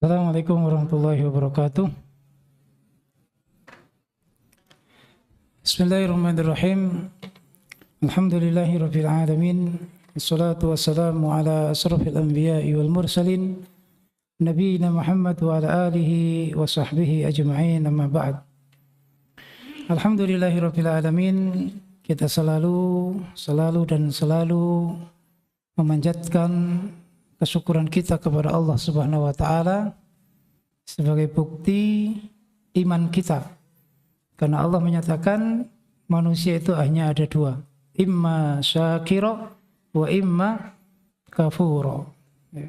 Assalamualaikum warahmatullahi wabarakatuh. Bismillahirrahmanirrahim. Alhamdulillahi rabbil alamin. Wassalatu wassalamu ala asrafil anbiya'i wal mursalin nabiyina Muhammad wa ala alihi wa sahbihi ajma'in, amma ba'd. Alhamdulillahi rabbil alamin. Kita selalu memanjatkan kesyukuran kita kepada Allah Subhanahu wa taala sebagai bukti iman kita. Karena Allah menyatakan manusia itu hanya ada dua, imma syakira wa imma kafura.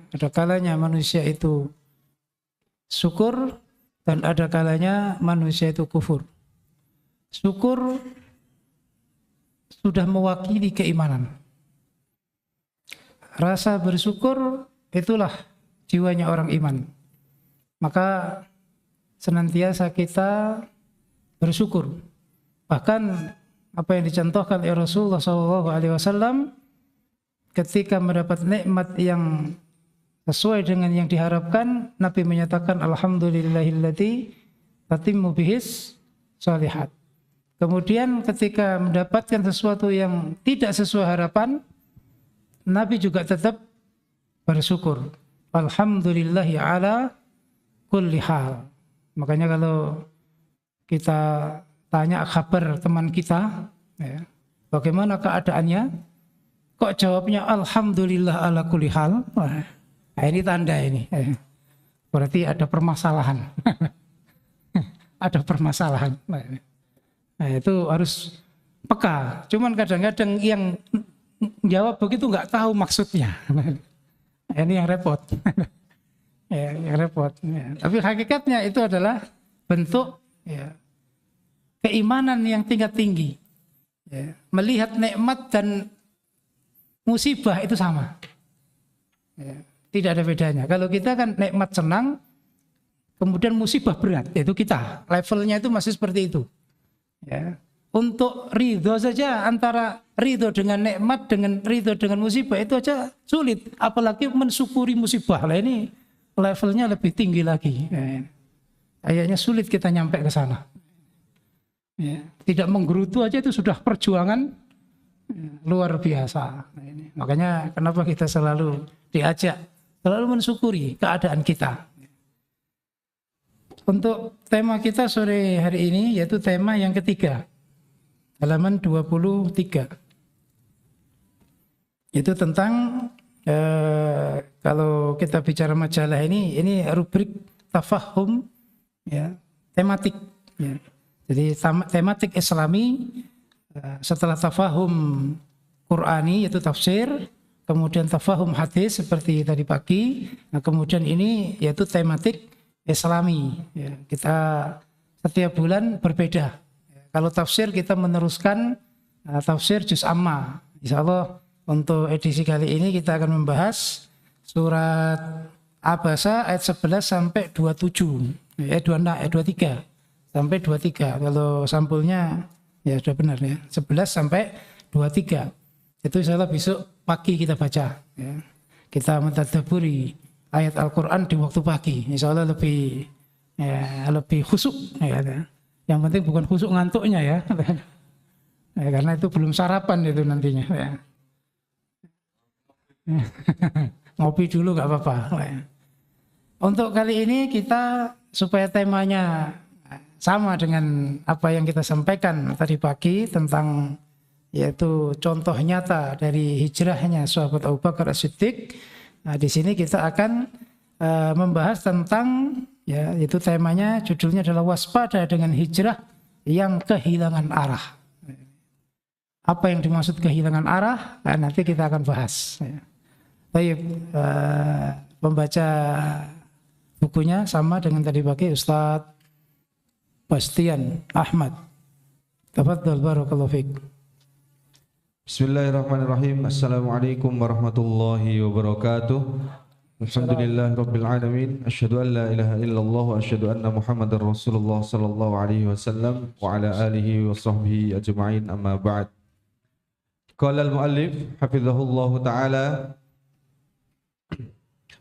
Ada kalanya manusia itu syukur dan ada kalanya manusia itu kufur. Syukur sudah mewakili keimanan. Rasa bersyukur itulah jiwanya orang iman. Maka senantiasa kita bersyukur. Bahkan apa yang dicontohkan oleh Rasulullah SAW ketika mendapat nikmat yang sesuai dengan yang diharapkan, Nabi menyatakan alhamdulillahilladzi tatimmu bihis shalihat. Kemudian ketika mendapatkan sesuatu yang tidak sesuai harapan, Nabi juga tetap bersyukur. Alhamdulillahi ala kulli hal. Makanya kalau kita tanya kabar teman kita, ya, bagaimana keadaannya, kok jawabnya alhamdulillah ala kulli hal? Nah, ini tanda ini. Berarti ada permasalahan. Ada permasalahan. Nah, itu harus peka. Cuman kadang-kadang yang jawab begitu nggak tahu maksudnya. Ini yang repot. Yang repot. Ya. Tapi hakikatnya itu adalah bentuk keimanan yang tingkat tinggi. Ya. Melihat nikmat dan musibah itu sama. Ya. Tidak ada bedanya. Kalau kita kan nikmat senang, kemudian musibah berat, yaitu kita. Levelnya itu masih seperti itu. Ya. Untuk ridho saja, antara ridho dengan nikmat dengan ridho dengan musibah itu aja sulit. Apalagi mensyukuri musibah. Lah ini levelnya lebih tinggi lagi. Kayaknya sulit kita nyampe ke sana. Ya. Tidak menggerutu aja itu sudah perjuangan luar biasa. Nah, ini. Makanya kenapa kita selalu diajak, selalu mensyukuri keadaan kita. Untuk tema kita sore hari ini yaitu tema yang ketiga. Halaman 23. Itu tentang kalau kita bicara majalah ini rubrik tafahum, ya, tematik. Ya. Jadi tematik Islami, setelah tafahum Qur'ani yaitu tafsir, kemudian tafahum hadis seperti tadi pagi, nah kemudian ini yaitu tematik Islami. Ya. Kita setiap bulan berbeda. Kalau tafsir kita meneruskan tafsir juz amma. Insyaallah untuk edisi kali ini kita akan membahas surat Abasa ayat 11 sampai 27. Ayat 23 sampai 23. Kalau sampulnya ya sudah benar ya. 11 sampai 23. Itu insyaallah besok pagi kita baca ya. Kita mentadabburi ayat Al-Qur'an di waktu pagi. Insyaallah lebih khusyuk ya. Yang penting bukan khusyuk ngantuknya ya. Karena itu belum sarapan itu nantinya ya. Ngopi dulu gak apa-apa. Untuk kali ini kita supaya temanya sama dengan apa yang kita sampaikan tadi pagi tentang yaitu contoh nyata dari hijrahnya sahabat Abu Bakar As-Siddiq. Nah, di sini kita akan membahas tentang ya, itu temanya, judulnya adalah waspada dengan hijrah yang kehilangan arah. Apa yang dimaksud kehilangan arah? Nah, nanti kita akan bahas. Baik, pembaca bukunya sama dengan tadi pagi Ustadz Bastian Ahmad. Tafadhal barakallahu fiik. Bismillahirrahmanirrahim. Assalamualaikum warahmatullahi wabarakatuh. Alhamdulillah Rabbil Alamin. Asyhadu an la ilaha illallah wa asyhadu anna Muhammadar Rasulullah sallallahu alaihi wasallam wa ala alihi wa sahbihi ajma'in, amma ba'd. Qala al-muallif hafizahullahu ta'ala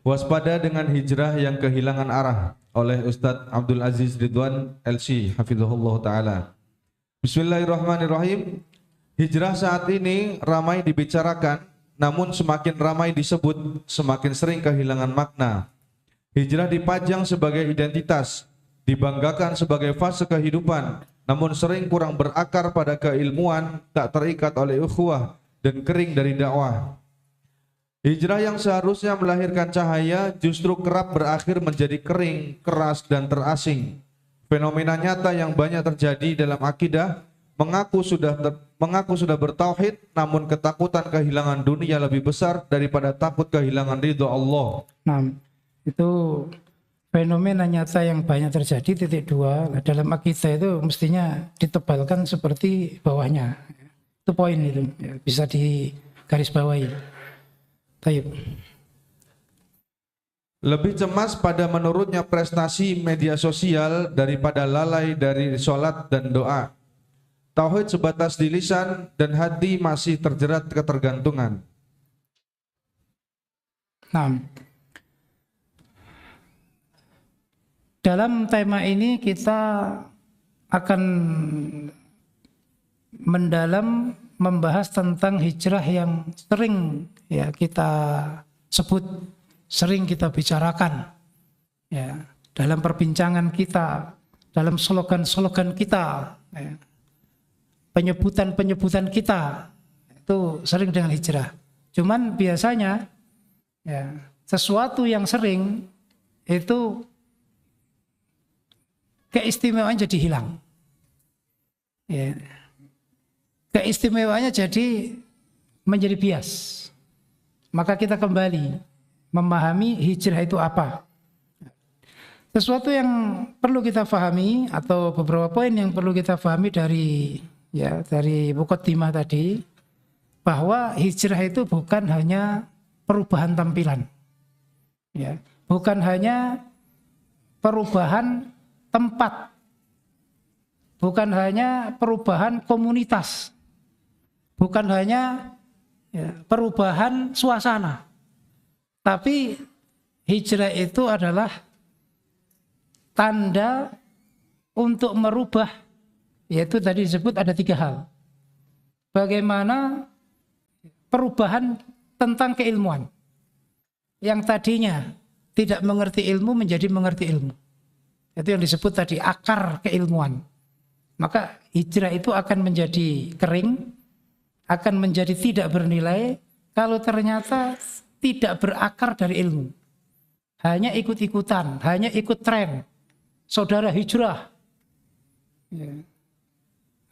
Waspada dengan hijrah yang kehilangan arah oleh Ustadz Abdul Aziz Ridwan LC hafizahullah taala. Bismillahirrahmanirrahim. Hijrah saat ini ramai dibicarakan, namun semakin ramai disebut, semakin sering kehilangan makna. Hijrah dipajang sebagai identitas, dibanggakan sebagai fase kehidupan, namun sering kurang berakar pada keilmuan, tak terikat oleh ukhuwah dan kering dari dakwah. Hijrah yang seharusnya melahirkan cahaya justru kerap berakhir menjadi kering, keras dan terasing. Fenomena nyata yang banyak terjadi dalam akidah, mengaku sudah bertauhid, namun ketakutan kehilangan dunia lebih besar daripada takut kehilangan ridho Allah. Nah, itu fenomena nyata yang banyak terjadi. Titik dua, dalam akidah itu mestinya ditebalkan seperti bawahnya. Itu poin itu, ya, bisa digarisbawahi. Baik. Lebih cemas pada menurutnya prestasi media sosial daripada lalai dari sholat dan doa. Tauhid sebatas di lisan dan hati masih terjerat ketergantungan. Nah, dalam tema ini kita akan mendalam membahas tentang hijrah yang sering ya kita sebut, sering kita bicarakan ya dalam perbincangan kita, dalam slogan-slogan kita ya. Penyebutan-penyebutan kita itu sering dengan hijrah. Cuman biasanya ya, sesuatu yang sering itu keistimewaannya jadi hilang. Ya. Keistimewaannya jadi menjadi bias. Maka kita kembali memahami hijrah itu apa. Sesuatu yang perlu kita pahami atau beberapa poin yang perlu kita pahami dari muqaddimah tadi, bahwa hijrah itu bukan hanya perubahan tampilan, ya, bukan hanya perubahan tempat, bukan hanya perubahan komunitas, bukan hanya ya, perubahan suasana, tapi hijrah itu adalah tanda untuk merubah. Yaitu tadi disebut ada 3 hal. Bagaimana perubahan tentang keilmuan. Yang tadinya tidak mengerti ilmu menjadi mengerti ilmu. Itu yang disebut tadi akar keilmuan. Maka hijrah itu akan menjadi kering, akan menjadi tidak bernilai kalau ternyata tidak berakar dari ilmu. Hanya ikut-ikutan, hanya ikut tren. Saudara hijrah. Ya.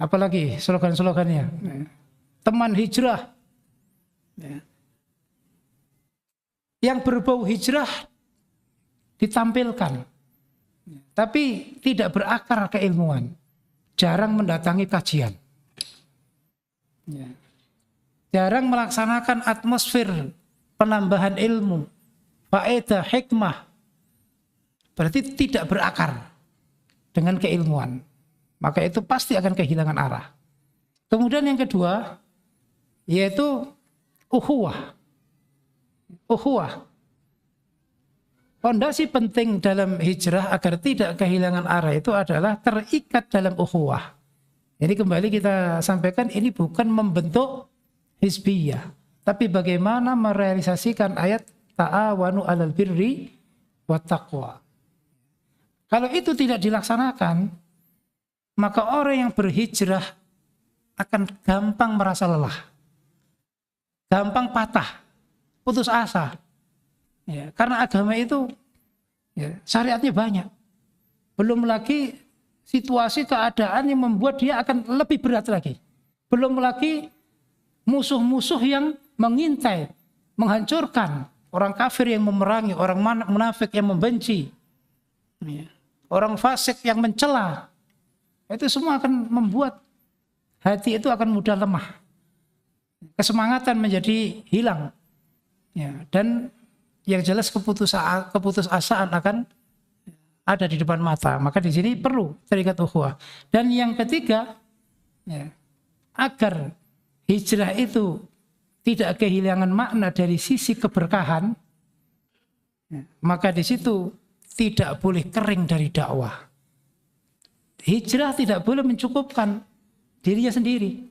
Apalagi slogan-slogannya, teman hijrah, yang berbau hijrah ditampilkan, tapi tidak berakar keilmuan, jarang mendatangi kajian, jarang melaksanakan atmosfer penambahan ilmu, faedah, hikmah, berarti tidak berakar dengan keilmuan. Maka itu pasti akan kehilangan arah. Kemudian yang kedua, yaitu ukhuwah. Ukhuwah. Fondasi penting dalam hijrah agar tidak kehilangan arah itu adalah terikat dalam ukhuwah. Jadi kembali kita sampaikan, ini bukan membentuk hizbiyah, tapi bagaimana merealisasikan ayat ta'awanu 'alal birri wat taqwa. Kalau itu tidak dilaksanakan, maka orang yang berhijrah akan gampang merasa lelah, gampang patah, putus asa. Ya, karena agama itu ya, syariatnya banyak. Belum lagi situasi keadaan yang membuat dia akan lebih berat lagi. Belum lagi musuh-musuh yang mengintai, menghancurkan. Orang kafir yang memerangi, orang munafik yang membenci, ya, orang fasik yang mencela. Itu semua akan membuat hati itu akan mudah lemah. Kesemangatan menjadi hilang. Ya, dan yang jelas keputusasaan akan ada di depan mata. Maka di sini perlu terikat ukhuwah. Dan yang ketiga, ya, agar hijrah itu tidak kehilangan makna dari sisi keberkahan, Ya, maka di situ tidak boleh kering dari dakwah. Hijrah tidak boleh mencukupkan dirinya sendiri.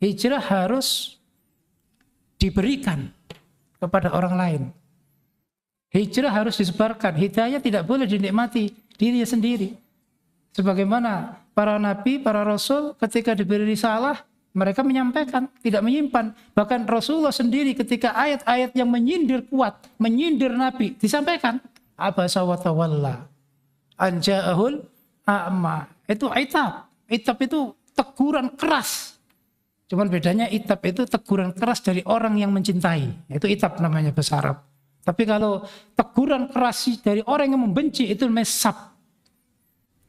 Hijrah harus diberikan kepada orang lain. Hijrah harus disebarkan. Hidayah tidak boleh dinikmati dirinya sendiri. Sebagaimana para nabi, para rasul ketika diberi risalah, mereka menyampaikan, tidak menyimpan. Bahkan Rasulullah sendiri ketika ayat-ayat yang menyindir kuat, menyindir nabi, disampaikan. Abasa wa tawalla an ja'ahul a'ma. Itu itab. Itab itu teguran keras. Cuman bedanya itab itu teguran keras dari orang yang mencintai. Itu itab namanya bahasa Arab. Tapi kalau teguran keras dari orang yang membenci itu namanya sab.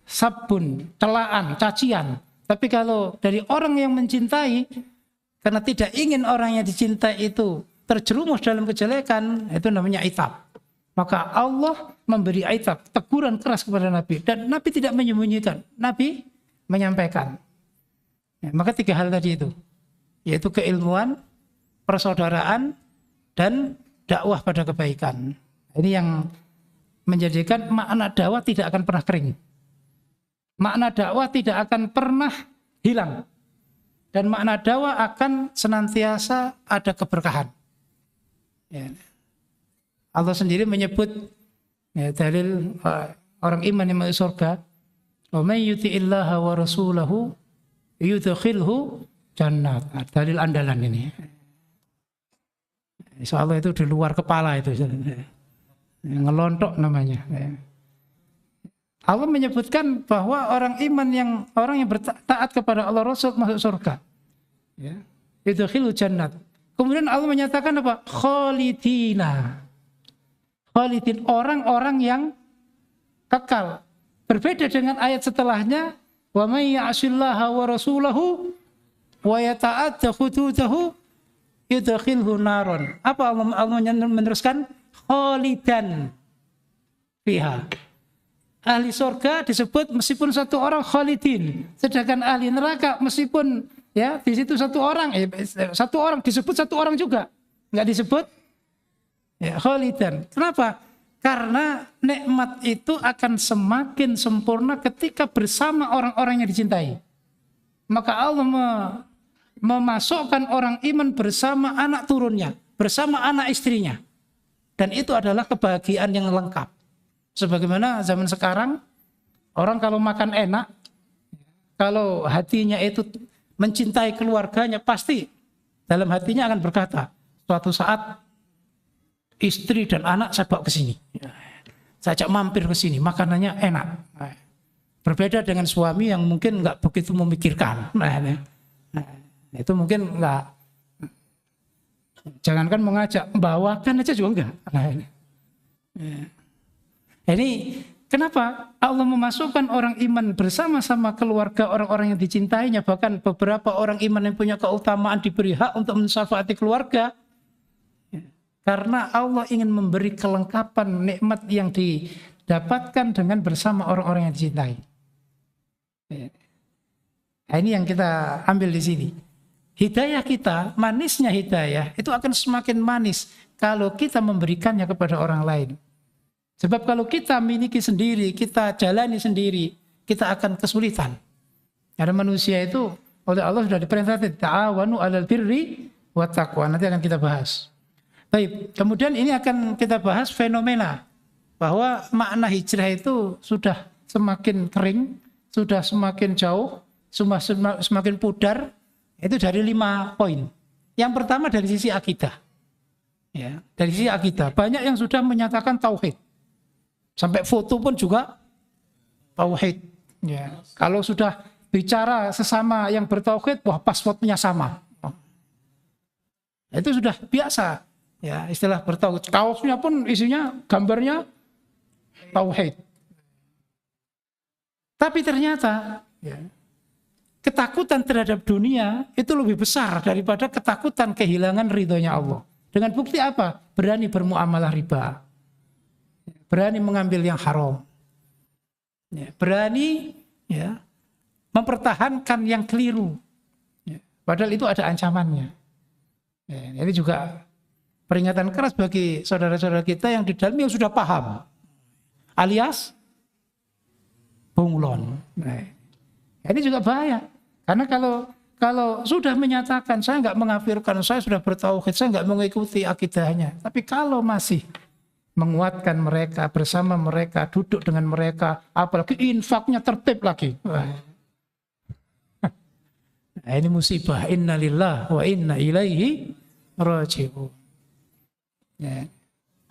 Sabun, celaan, cacian. Tapi kalau dari orang yang mencintai, karena tidak ingin orang yang dicintai itu terjerumus dalam kejelekan, itu namanya itab. Maka Allah memberi itab, teguran keras kepada Nabi. Dan Nabi tidak menyembunyikan. Nabi menyampaikan. Ya, maka 3 hal tadi itu. Yaitu keilmuan, persaudaraan, dan dakwah pada kebaikan. Ini yang menjadikan makna dakwah tidak akan pernah kering. Makna dakwah tidak akan pernah hilang. Dan makna dakwah akan senantiasa ada keberkahan. Ya. Allah sendiri menyebut ya, dalil orang iman yang masuk surga. Wa may yuti'illaha wa rasulahu yudkhilhu jannat. Dalil andalan ini. Insyaallah itu di luar kepala itu. Ngelontok namanya. Allah menyebutkan bahwa orang iman orang yang bertaat kepada Allah Rasul masuk surga. Ya. Yudkhilhu jannat. Kemudian Allah menyatakan apa? Khalidina. Khalidin, orang-orang yang kekal. Berbeda dengan ayat setelahnya, wa may ya'sillaha wa rasulahu wa yata'adda hududahu yudkhilhu naron. Apa Allah meneruskan? Khalidan fiha. Ahli surga disebut meskipun satu orang khalidin, sedangkan ahli neraka meskipun ya di situ satu orang disebut satu orang juga, nggak disebut ya, khalidan. Kenapa? Karena nikmat itu akan semakin sempurna ketika bersama orang-orang yang dicintai. Maka Allah memasukkan orang iman bersama anak turunnya, bersama anak istrinya. Dan itu adalah kebahagiaan yang lengkap. Sebagaimana zaman sekarang, orang kalau makan enak, kalau hatinya itu mencintai keluarganya, pasti dalam hatinya akan berkata, suatu saat istri dan anak saya bawa ke sini. Saya ajak mampir ke sini, makanannya enak. Berbeda dengan suami yang mungkin nggak begitu memikirkan. Itu mungkin nggak, jangankan mengajak, bawakan aja juga enggak. Ini kenapa Allah memasukkan orang iman bersama-sama keluarga orang-orang yang dicintainya, bahkan beberapa orang iman yang punya keutamaan diberi hak untuk mensyafaati keluarga. Karena Allah ingin memberi kelengkapan nikmat yang didapatkan dengan bersama orang-orang yang dicintai. Nah, ini yang kita ambil di sini. Hidayah kita, manisnya hidayah itu akan semakin manis kalau kita memberikannya kepada orang lain. Sebab kalau kita miliki sendiri, kita jalani sendiri, kita akan kesulitan. Karena manusia itu oleh Allah sudah diperintahkan ta'awanu 'alal birri wat taqwa. Nanti akan kita bahas. Baik, kemudian ini akan kita bahas fenomena bahwa makna hijrah itu sudah semakin kering, sudah semakin jauh, semakin pudar. Itu dari 5 poin. Yang pertama dari sisi akidah. Ya, dari sisi akidah. Banyak yang sudah menyatakan tauhid. Sampai foto pun juga tauhid. Ya. Kalau sudah bicara sesama yang bertauhid, wah passwordnya sama. Itu sudah biasa. Ya, istilah bertauhid. Kaosnya pun isinya gambarnya tauhid. Tapi ternyata ya, ketakutan terhadap dunia itu lebih besar daripada ketakutan kehilangan ridhonya Allah. Dengan bukti apa? Berani bermuamalah riba. Berani mengambil yang haram, ya, berani ya, mempertahankan yang keliru, ya, padahal itu ada ancamannya. Ya, ini juga peringatan keras bagi saudara-saudara kita yang di dalam yang sudah paham, alias bunglon. Nah, ini juga bahaya, karena kalau sudah menyatakan saya nggak mengafirkan, saya sudah bertauhid, saya nggak mengikuti akidahnya, tapi kalau masih menguatkan mereka, bersama mereka, duduk dengan mereka, apalagi infaknya tertib lagi. Nah, ini musibah. Innalillah wa inna ilaihi raji'un. Ya.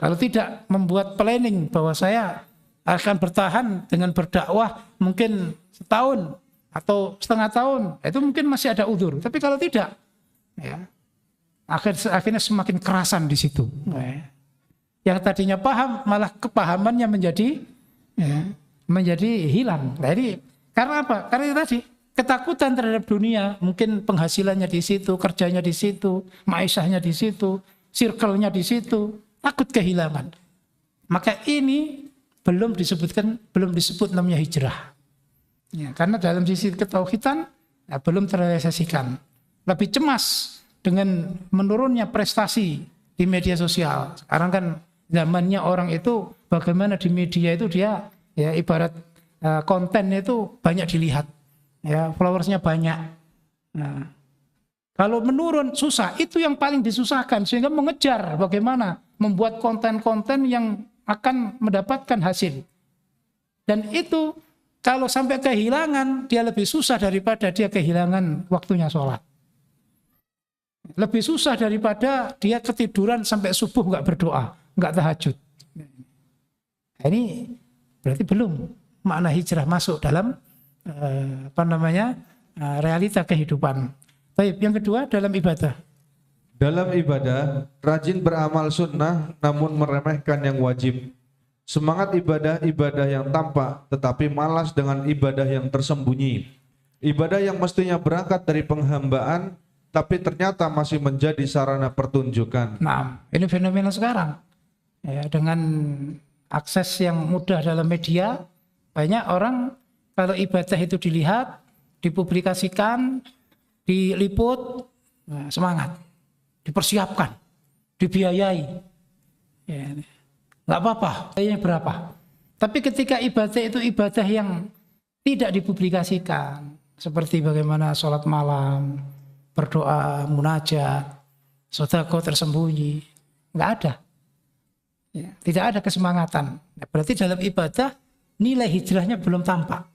Kalau tidak membuat planning bahwa saya akan bertahan dengan berdakwah mungkin setahun atau setengah tahun, itu mungkin masih ada udzur. Tapi kalau tidak, ya, akhirnya semakin kerasan di situ. Ya. Yang tadinya paham malah kepahamannya menjadi hilang. Nah, ini karena apa? Karena itu tadi ketakutan terhadap dunia, mungkin penghasilannya di situ, kerjanya di situ, maishahnya di situ, circle-nya di situ, takut kehilangan. Maka ini belum disebut namanya hijrah. Ya, karena dalam sisi ketauhidan belum terrealisasikan. Lebih cemas dengan menurunnya prestasi di media sosial. Sekarang kan zamannya orang itu bagaimana di media itu dia ya ibarat konten itu banyak dilihat. Ya, followersnya banyak. Nah, kalau menurun susah, itu yang paling disusahkan, sehingga mengejar bagaimana membuat konten-konten yang akan mendapatkan hasil. Dan itu kalau sampai kehilangan, dia lebih susah daripada dia kehilangan waktunya sholat. Lebih susah daripada dia ketiduran sampai subuh nggak berdoa, nggak tahajud. Nah, ini berarti belum makna hijrah masuk dalam realita kehidupan. Baik, yang kedua dalam ibadah. Dalam ibadah, rajin beramal sunnah namun meremehkan yang wajib. Semangat ibadah yang tampak tetapi malas dengan ibadah yang tersembunyi. Ibadah yang mestinya berangkat dari penghambaan tapi ternyata masih menjadi sarana pertunjukan. Nah, ini fenomena sekarang. Ya, dengan akses yang mudah dalam media, banyak orang kalau ibadah itu dilihat, dipublikasikan, diliput, nah, semangat, dipersiapkan, dibiayai, ya, nggak apa-apa, biayanya berapa. Tapi ketika ibadah itu ibadah yang tidak dipublikasikan, seperti bagaimana sholat malam, berdoa, munajat, sedekah tersembunyi, nggak ada, ya, tidak ada kesemangatan. Berarti dalam ibadah nilai hijrahnya belum tampak.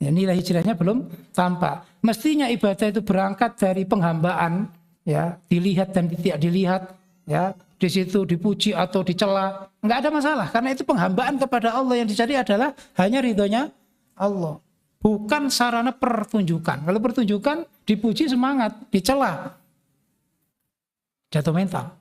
Ya, nilai hijrahnya belum tampak. Mestinya ibadah itu berangkat dari penghambaan, ya, dilihat dan tidak dilihat, ya, di situ dipuji atau dicela, nggak ada masalah karena itu penghambaan kepada Allah, yang dicari adalah hanya ridhonya Allah, bukan sarana pertunjukan. Kalau pertunjukan dipuji semangat, dicela jatuh mental.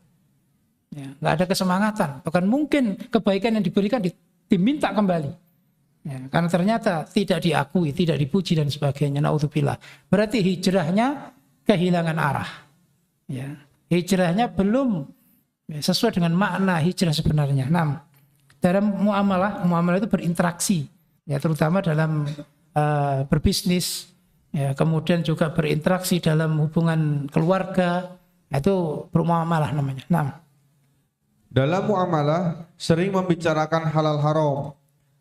Ya, nggak ada kesemangatan, bahkan mungkin kebaikan yang diberikan diminta kembali. Ya, karena ternyata tidak diakui, tidak dipuji dan sebagainya. Naudzubillah. Berarti hijrahnya kehilangan arah. Ya, hijrahnya belum sesuai dengan makna hijrah sebenarnya. Nah, dalam muamalah itu berinteraksi, ya, terutama dalam berbisnis, ya, kemudian juga berinteraksi dalam hubungan keluarga, itu bermuamalah namanya. Nah, dalam muamalah sering membicarakan halal haram,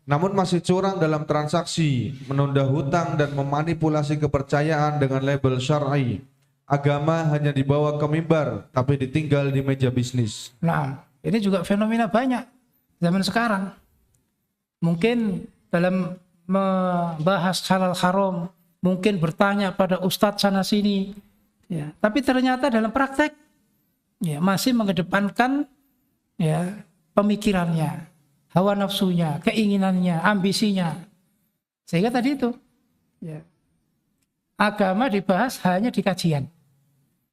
namun masih curang dalam transaksi, menunda hutang dan memanipulasi kepercayaan dengan label syar'i. Agama hanya dibawa ke mimbar, tapi ditinggal di meja bisnis. Nah, ini juga fenomena banyak zaman sekarang. Mungkin dalam membahas halal haram, mungkin bertanya pada ustadz sana sini, ya, tapi ternyata dalam praktek, ya, masih mengedepankan, ya, pemikirannya, hawa nafsunya, keinginannya, ambisinya. Sehingga tadi itu, ya, agama dibahas hanya di kajian,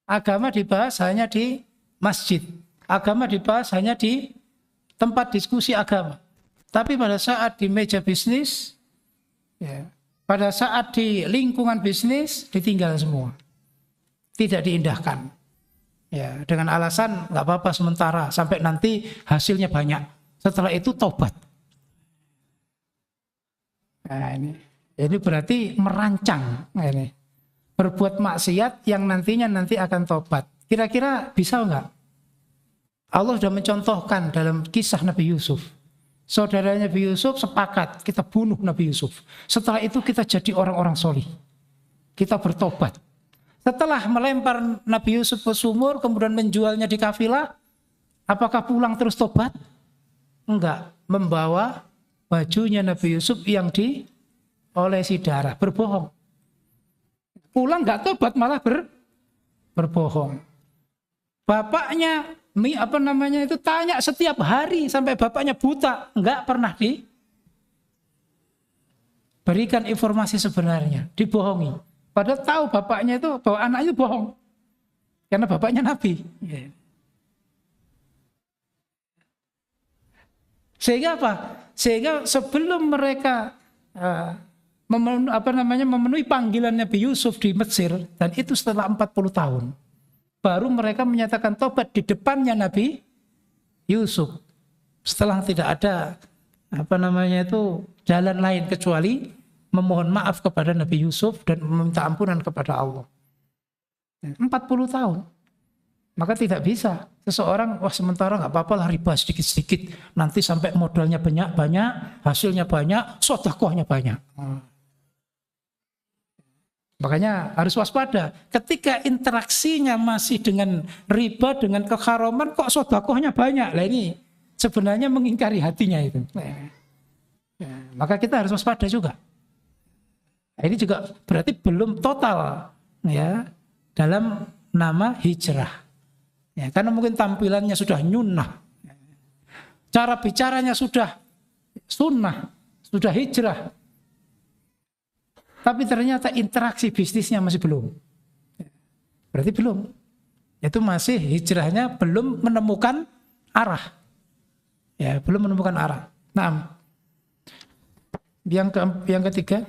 agama dibahas hanya di masjid, agama dibahas hanya di tempat diskusi agama. Tapi pada saat di meja bisnis, ya, pada saat di lingkungan bisnis ditinggal semua, tidak diindahkan. Ya, dengan alasan nggak apa-apa sementara sampai nanti hasilnya banyak. Setelah itu tobat. Nah, ini berarti merancang, ini berbuat maksiat yang nanti akan tobat. Kira-kira bisa nggak? Allah sudah mencontohkan dalam kisah Nabi Yusuf. Saudaranya Nabi Yusuf sepakat kita bunuh Nabi Yusuf. Setelah itu kita jadi orang-orang solih. Kita bertobat. Setelah melempar Nabi Yusuf ke sumur, kemudian menjualnya di kafilah, apakah pulang terus tobat? Enggak. Membawa bajunya Nabi Yusuf yang diolesi darah, berbohong. Pulang enggak tobat, malah berbohong. Bapaknya tanya setiap hari sampai bapaknya buta, enggak pernah diberikan informasi sebenarnya, dibohongi. Padahal tahu bapaknya itu bahwa anaknya bohong, karena bapaknya Nabi. Sehingga apa? Sehingga sebelum mereka memenuhi panggilan Nabi Yusuf di Mesir, dan itu setelah 40 tahun. Baru mereka menyatakan tobat di depannya Nabi Yusuf. Setelah tidak ada jalan lain kecuali memohon maaf kepada Nabi Yusuf dan meminta ampunan kepada Allah. 40 tahun. Maka tidak bisa seseorang, sementara nggak apa-apa lah riba sedikit-sedikit, nanti sampai modalnya banyak-banyak, hasilnya banyak, sedekahnya banyak. Makanya harus waspada. Ketika interaksinya masih dengan riba, dengan keharaman, kok sedekahnya banyak. Lah ini sebenarnya mengingkari hatinya itu. Maka kita harus waspada juga. Ini juga berarti belum total ya dalam nama hijrah. Ya, karena mungkin tampilannya sudah nyunnah, cara bicaranya sudah sunnah, sudah hijrah, tapi ternyata interaksi bisnisnya masih belum. Berarti belum. Itu masih hijrahnya belum menemukan arah. Ya, belum menemukan arah. Nah, yang ketiga,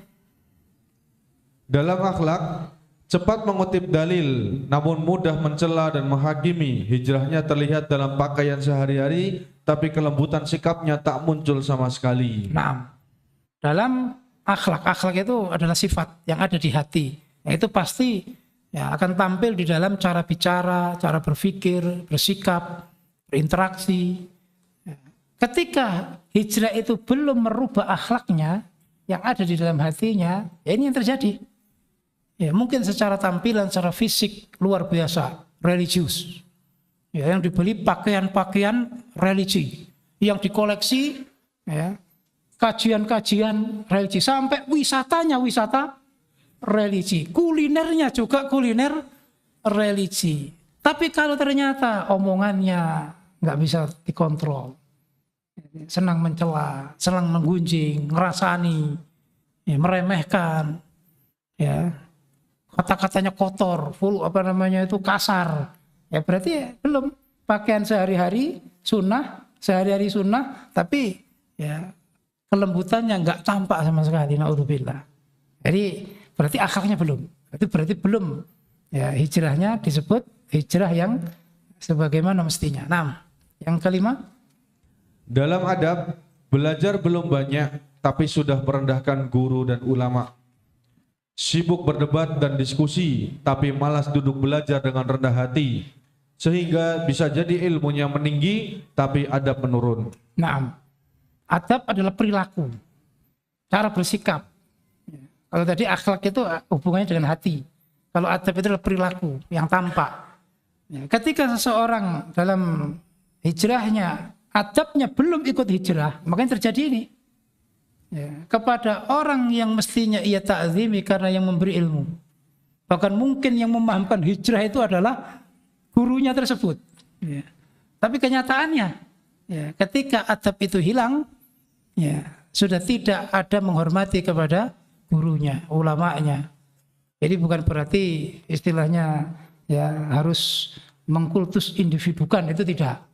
dalam akhlak, cepat mengutip dalil, namun mudah mencela dan menghakimi. Hijrahnya terlihat dalam pakaian sehari-hari, tapi kelembutan sikapnya tak muncul sama sekali. Nah, dalam akhlak itu adalah sifat yang ada di hati. Itu pasti ya, akan tampil di dalam cara bicara, cara berpikir, bersikap, berinteraksi. Ketika hijrah itu belum merubah akhlaknya yang ada di dalam hatinya, ya ini yang terjadi. Ya, mungkin secara tampilan, secara fisik luar biasa, religius. Ya, yang dibeli pakaian-pakaian religi, yang dikoleksi, ya, kajian-kajian religi, sampai wisatanya wisata religi, kulinernya juga kuliner religi. Tapi kalau ternyata omongannya nggak bisa dikontrol, senang mencela, senang menggunjing, ngerasani, ya, meremehkan, ya. Kata-katanya kotor, kasar. Ya berarti belum pakaian sehari-hari sunnah, tapi ya kelembutannya nggak tampak sama sekali. Naudzubillah. Jadi berarti akhlaknya belum. Berarti belum. Ya hijrahnya disebut hijrah yang sebagaimana mestinya. Nah, yang kelima, dalam adab, belajar belum banyak, tapi sudah merendahkan guru dan ulama. Sibuk berdebat dan diskusi, tapi malas duduk belajar dengan rendah hati, sehingga bisa jadi ilmunya meninggi, tapi adab menurun. Nah, adab adalah perilaku, cara bersikap. Kalau tadi akhlak itu hubungannya dengan hati. Kalau adab itu adalah perilaku yang tampak. Ketika seseorang dalam hijrahnya, adabnya belum ikut hijrah, makanya terjadi ini. Ya, kepada orang yang mestinya ia ta'zimi karena yang memberi ilmu. Bahkan mungkin yang memahamkan hijrah itu adalah gurunya tersebut. Ya. Tapi kenyataannya, ya, ketika adab itu hilang, ya, sudah tidak ada menghormati kepada gurunya, ulamanya. Jadi bukan berarti istilahnya ya harus mengkultus individukan, itu tidak.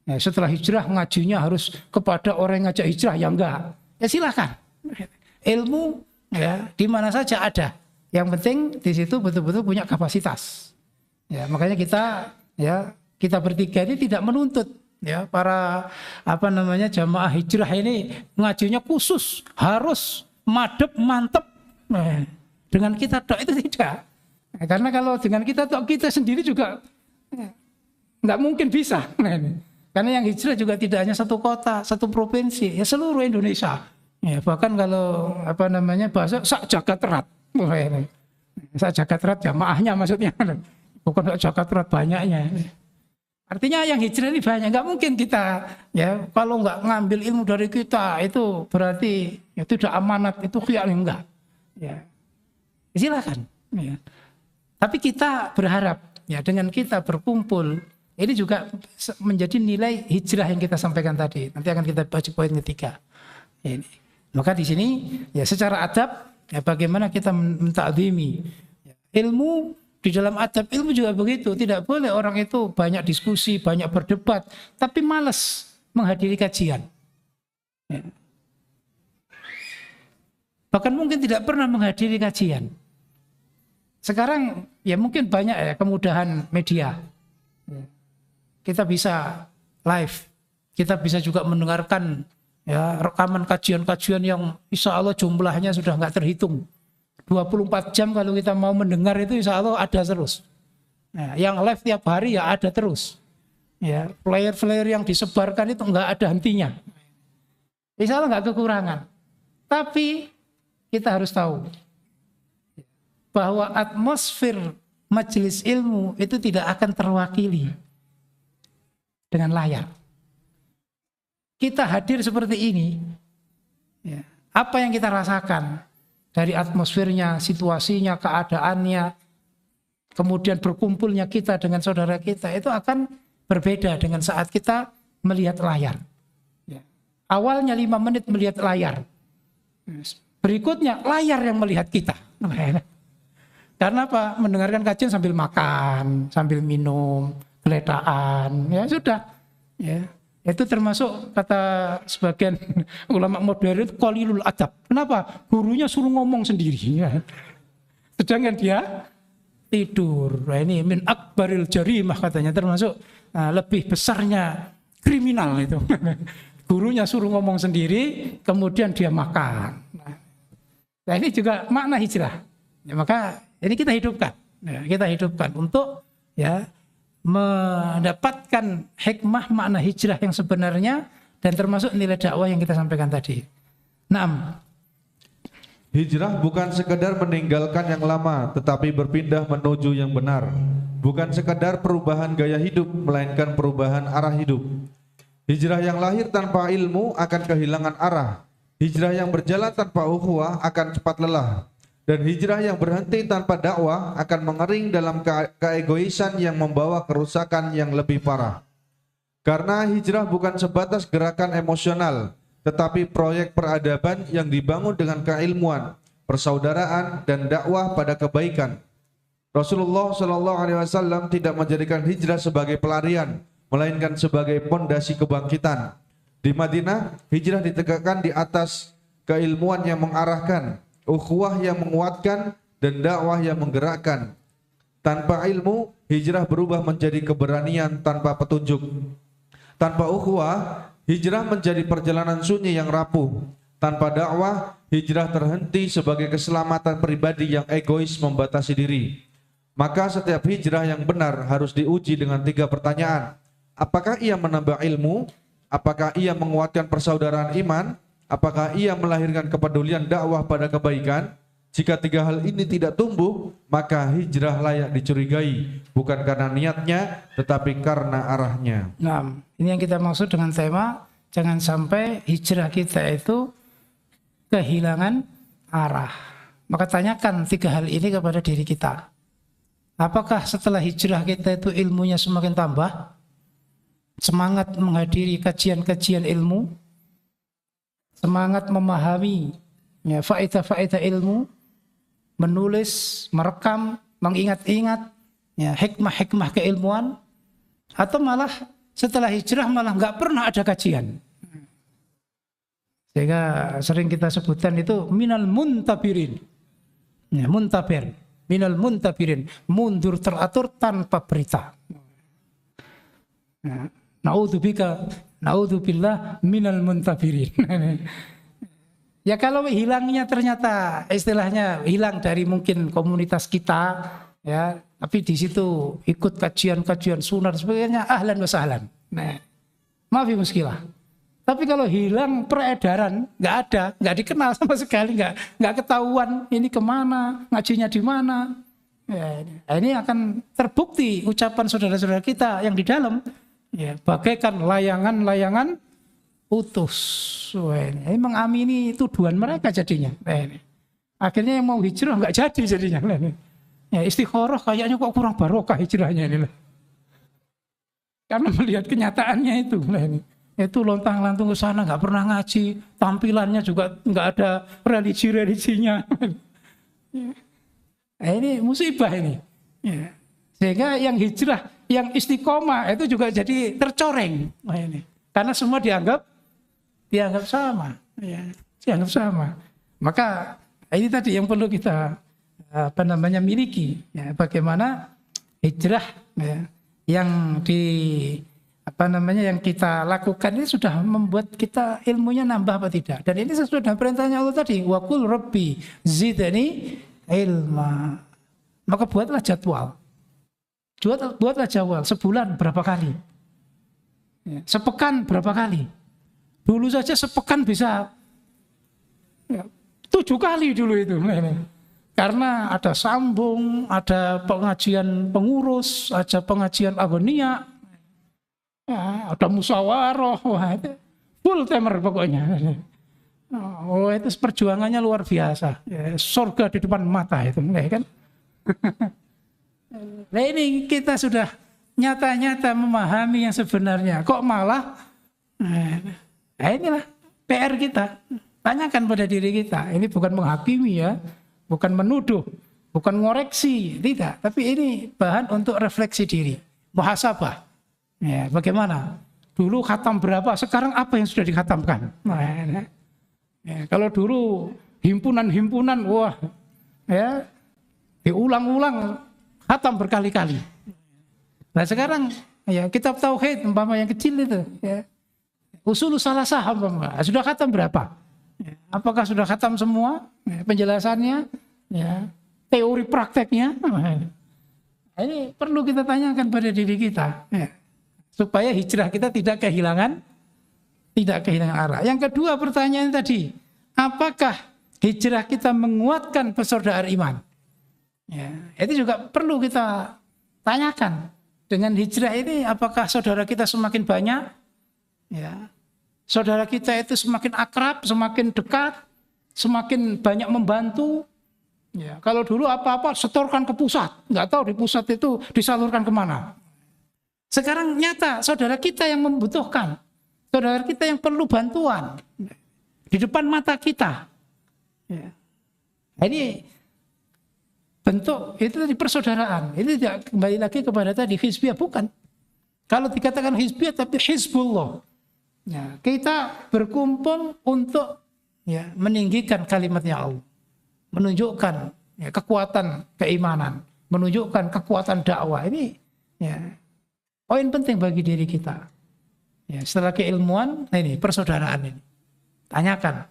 Ya, setelah hijrah ngajinya harus kepada orang yang ngajak hijrah, ya enggak. Ya silakan, ilmu ya di mana saja ada. Yang penting di situ betul-betul punya kapasitas. Ya makanya kita bertiga ini tidak menuntut ya para jamaah hijrah ini ngajinya khusus harus madep mantep. Dengan kita tok itu tidak. Karena kalau dengan kita tok kita sendiri juga nggak mungkin bisa. Karena yang hijrah juga tidak hanya satu kota, satu provinsi, ya seluruh Indonesia. Ya, bahkan kalau bahasa sak jagat erat. Sak jagat erat jamaahnya maksudnya. Bukan sak jagat erat banyaknya. Artinya yang hijrah ini banyak. Nggak mungkin kita ya kalau nggak ngambil ilmu dari kita itu berarti ya tidak amanat, itu khiyar, enggak. Ya. Silakan. Ya. Tapi kita berharap ya dengan kita berkumpul ini juga menjadi nilai hijrah yang kita sampaikan tadi. Nanti akan kita baca poin ketiga. Ini. Maka di sini ya secara adab ya bagaimana kita mentakzimi ilmu. Di dalam adab ilmu juga begitu. Tidak boleh orang itu banyak diskusi, banyak berdebat, tapi malas menghadiri kajian. Ya. Bahkan mungkin tidak pernah menghadiri kajian. Sekarang ya mungkin banyak ya kemudahan media. Kita bisa live, kita bisa juga mendengarkan ya rekaman kajian-kajian yang insya Allah jumlahnya sudah nggak terhitung. 24 jam kalau kita mau mendengar itu insya Allah ada terus. Nah, yang live tiap hari ya ada terus. Ya, player-player yang disebarkan itu nggak ada hentinya. Insya Allah nggak kekurangan. Tapi kita harus tahu bahwa atmosfer majelis ilmu itu tidak akan terwakili dengan layar. Kita hadir seperti ini, ya, apa yang kita rasakan dari atmosfernya, situasinya, keadaannya, kemudian berkumpulnya kita dengan saudara kita, itu akan berbeda dengan saat kita melihat layar. Ya. Awalnya 5 menit melihat layar, berikutnya layar yang melihat kita. Karena apa? Mendengarkan kajian sambil makan, sambil minum, geletaan, ya sudah. Ya. Itu termasuk kata sebagian ulama modern itu qalilul adab. Kenapa? Gurunya suruh ngomong sendiri. Ya. Sedangkan dia tidur. Nah, ini min akbaril jarimah katanya, termasuk lebih besarnya kriminal itu. Gurunya suruh ngomong sendiri, kemudian dia makan. Nah ini juga makna hijrah. Ya, maka ini kita hidupkan. Ya, kita hidupkan untuk ya mendapatkan hikmah makna hijrah yang sebenarnya dan termasuk nilai dakwah yang kita sampaikan tadi. Naam. Hijrah bukan sekedar meninggalkan yang lama, tetapi berpindah menuju yang benar. Bukan sekadar perubahan gaya hidup, melainkan perubahan arah hidup. Hijrah yang lahir tanpa ilmu akan kehilangan arah. Hijrah yang berjalan tanpa ukhuwah akan cepat lelah. Dan hijrah yang berhenti tanpa dakwah akan mengering dalam keegoisan yang membawa kerusakan yang lebih parah. Karena hijrah bukan sebatas gerakan emosional, tetapi proyek peradaban yang dibangun dengan keilmuan, persaudaraan, dan dakwah pada kebaikan. Rasulullah SAW tidak menjadikan hijrah sebagai pelarian, melainkan sebagai pondasi kebangkitan. Di Madinah, hijrah ditegakkan di atas keilmuan yang mengarahkan, ukhuwah yang menguatkan, dan dakwah yang menggerakkan. Tanpa ilmu, hijrah berubah menjadi keberanian tanpa petunjuk. Tanpa ukhuwah, hijrah menjadi perjalanan sunyi yang rapuh. Tanpa dakwah, hijrah terhenti sebagai keselamatan pribadi yang egois membatasi diri. Maka setiap hijrah yang benar harus diuji dengan 3 pertanyaan. Apakah ia menambah ilmu? Apakah ia menguatkan persaudaraan iman? Apakah ia melahirkan kepedulian dakwah pada kebaikan? Jika 3 hal ini tidak tumbuh, maka hijrah layak dicurigai, bukan karena niatnya, tetapi karena arahnya. Nah, ini yang kita maksud dengan tema, jangan sampai hijrah kita itu kehilangan arah. Maka tanyakan 3 hal ini kepada diri kita. Apakah setelah hijrah kita itu ilmunya semakin tambah? Semangat menghadiri kajian-kajian ilmu? Semangat memahami ya, faedah-faedah ilmu, menulis, merekam, mengingat-ingat ya, hikmah-hikmah keilmuan, atau malah setelah hijrah malah nggak pernah ada kajian. Sehingga sering kita sebutkan itu minal muntabirin, ya, muntabir, minal muntabirin, mundur teratur tanpa berita. Ya. Na'udzubillah minal muntabirin. Ya kalau hilangnya ternyata istilahnya hilang dari mungkin komunitas kita, ya, tapi di situ ikut kajian-kajian sunnah sebagainya, ahlan wa sahlan. Nah, Mafi muskilah. Tapi kalau hilang peredaran, nggak ada, nggak dikenal sama sekali, nggak ketahuan ini kemana, ngajinya di mana. Ya, ini akan terbukti ucapan saudara-saudara kita yang di dalam, ya, bagaikan layangan-layangan putus. Wah, ini mengamini tuduhan mereka jadinya. Ini. Akhirnya yang mau hijrah nggak jadi jadinya. Ini. Ya, istikharah kayaknya kok kurang barokah hijrahnya ini. Karena melihat kenyataannya itu. Ini. Itu lontang-lantung ke sana, nggak pernah ngaji, tampilannya juga nggak ada religi-religinya. Ini musibah ini. Ya. Sehingga yang hijrah, yang istiqomah itu juga jadi tercoreng. Nah, ini. Karena semua dianggap sama. Ya. Dianggap sama. Maka ini tadi yang perlu kita miliki. Ya. Bagaimana hijrah ya, yang yang kita lakukan ini sudah membuat kita ilmunya nambah apa tidak. Dan ini sesuai dengan perintahnya Allah tadi, wa qul rabbi zidni ilma. Maka buatlah jadwal. Buatlah jadwal sebulan berapa kali. Ya, sepekan berapa kali. Dulu saja sepekan bisa 7 kali dulu itu. Karena ada sambung, ada pengajian pengurus, ada pengajian agonia, ada musyawarah, full timer pokoknya. Oh, itu perjuangannya luar biasa. Ya, surga di depan mata itu, kan? Nah ini kita sudah nyata-nyata memahami yang sebenarnya. Kok malah? Nah inilah PR kita. Tanyakan pada diri kita. Ini bukan menghakimi ya, bukan menuduh, bukan ngoreksi, tidak. Tapi ini bahan untuk refleksi diri, muhasabah. Ya, bagaimana? Dulu khatam berapa? Sekarang apa yang sudah dikhatamkan? Nah, ya, kalau dulu himpunan-himpunan, wah, ya, diulang-ulang khatam berkali-kali. Nah sekarang, ya, kitab tauhid, umpama yang kecil itu, ya, usulus salasah, sudah khatam berapa? Ya, apakah sudah khatam semua? Ya, penjelasannya, ya, teori prakteknya? Nah, ini perlu kita tanyakan pada diri kita. Ya. Supaya hijrah kita tidak kehilangan arah. Yang kedua pertanyaan tadi, apakah hijrah kita menguatkan persaudaraan iman? Ya, itu juga perlu kita tanyakan. Dengan hijrah ini, apakah saudara kita semakin banyak? Ya, saudara kita itu semakin akrab, semakin dekat, semakin banyak membantu. Ya, kalau dulu apa-apa setorkan ke pusat, nggak tahu di pusat itu disalurkan kemana. Sekarang nyata saudara kita yang membutuhkan, saudara kita yang perlu bantuan di depan mata kita. Ya. Ini bentuk itu tadi persaudaraan. Ini tidak kembali lagi kepada tadi hizbiyah, bukan. Kalau dikatakan hizbiyah tapi hizbullah. Ya, kita berkumpul untuk ya, meninggikan kalimatnya Allah, menunjukkan ya, kekuatan keimanan, menunjukkan kekuatan dakwah. Ini ya, poin penting bagi diri kita. Ya, setelah keilmuan, nah ini persaudaraan ini. Tanyakan.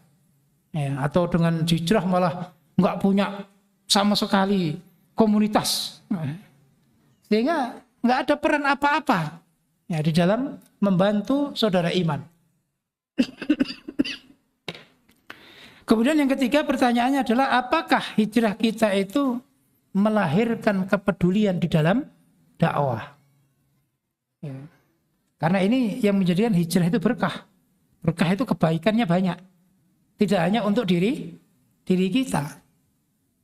Ya, atau dengan hijrah malah nggak punya sama sekali komunitas. Nah, sehingga nggak ada peran apa-apa ya, di dalam membantu saudara iman. Kemudian yang ketiga pertanyaannya adalah apakah hijrah kita itu melahirkan kepedulian di dalam dakwah? Ya. Karena ini yang menjadikan hijrah itu berkah. Berkah itu kebaikannya banyak. Tidak hanya untuk diri kita.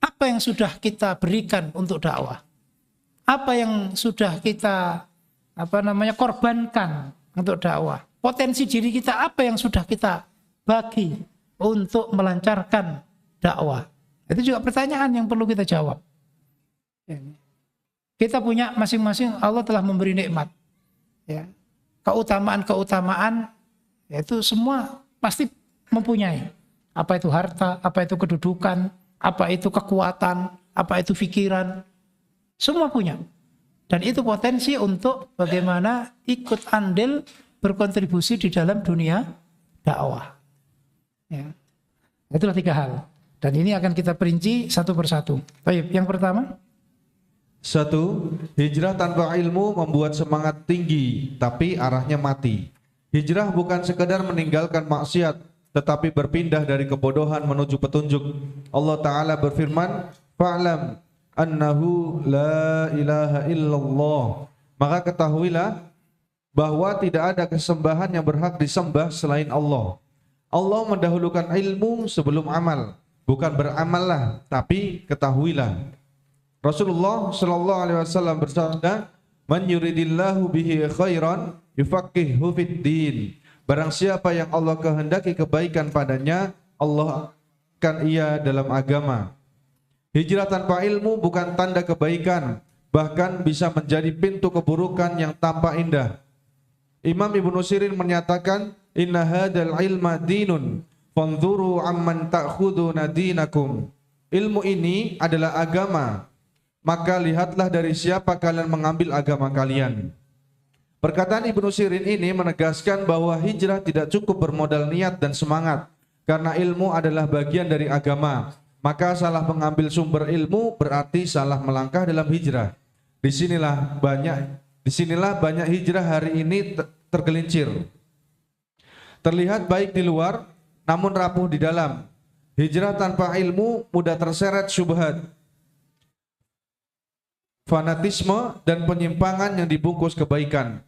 Apa yang sudah kita berikan untuk dakwah? Apa yang sudah kita korbankan untuk dakwah? Potensi diri kita apa yang sudah kita bagi untuk melancarkan dakwah? Itu juga pertanyaan yang perlu kita jawab. Kita punya masing-masing, Allah telah memberi nikmat. Ya, keutamaan itu semua pasti mempunyai. Apa itu harta, apa itu kedudukan, apa itu kekuatan, apa itu pikiran, semua punya. Dan itu potensi untuk bagaimana ikut andil berkontribusi di dalam dunia dakwah. Ya. Itulah 3 hal. Dan ini akan kita perinci satu persatu. Baik, yang pertama. 1. Hijrah tanpa ilmu membuat semangat tinggi, tapi arahnya mati. Hijrah bukan sekedar meninggalkan maksiat, tetapi berpindah dari kebodohan menuju petunjuk. Allah Ta'ala berfirman, fa'lam annahu la ilaha illallah. Maka ketahuilah bahwa tidak ada kesembahan yang berhak disembah selain Allah. Allah mendahulukan ilmu sebelum amal. Bukan beramallah, tapi ketahuilah. Rasulullah sallallahu alaihi wasallam bersabda, "Man yuridillahu bihi khairan yufaqihuhu fid din." Barang siapa yang Allah kehendaki kebaikan padanya, Allah akan ia dalam agama. Hijrah tanpa ilmu bukan tanda kebaikan, bahkan bisa menjadi pintu keburukan yang tampak indah. Imam Ibnu Sirin menyatakan, "Inna hadzal ilma dinun, fanzuru amman ta'khuduna dinakum." Ilmu ini adalah agama, maka lihatlah dari siapa kalian mengambil agama kalian. Perkataan Ibnu Sirin ini menegaskan bahwa hijrah tidak cukup bermodal niat dan semangat, karena ilmu adalah bagian dari agama. Maka salah mengambil sumber ilmu berarti salah melangkah dalam hijrah. Disinilah banyak hijrah hari ini tergelincir. Terlihat baik di luar, namun rapuh di dalam. Hijrah tanpa ilmu mudah terseret syubhat, fanatisme, dan penyimpangan yang dibungkus kebaikan.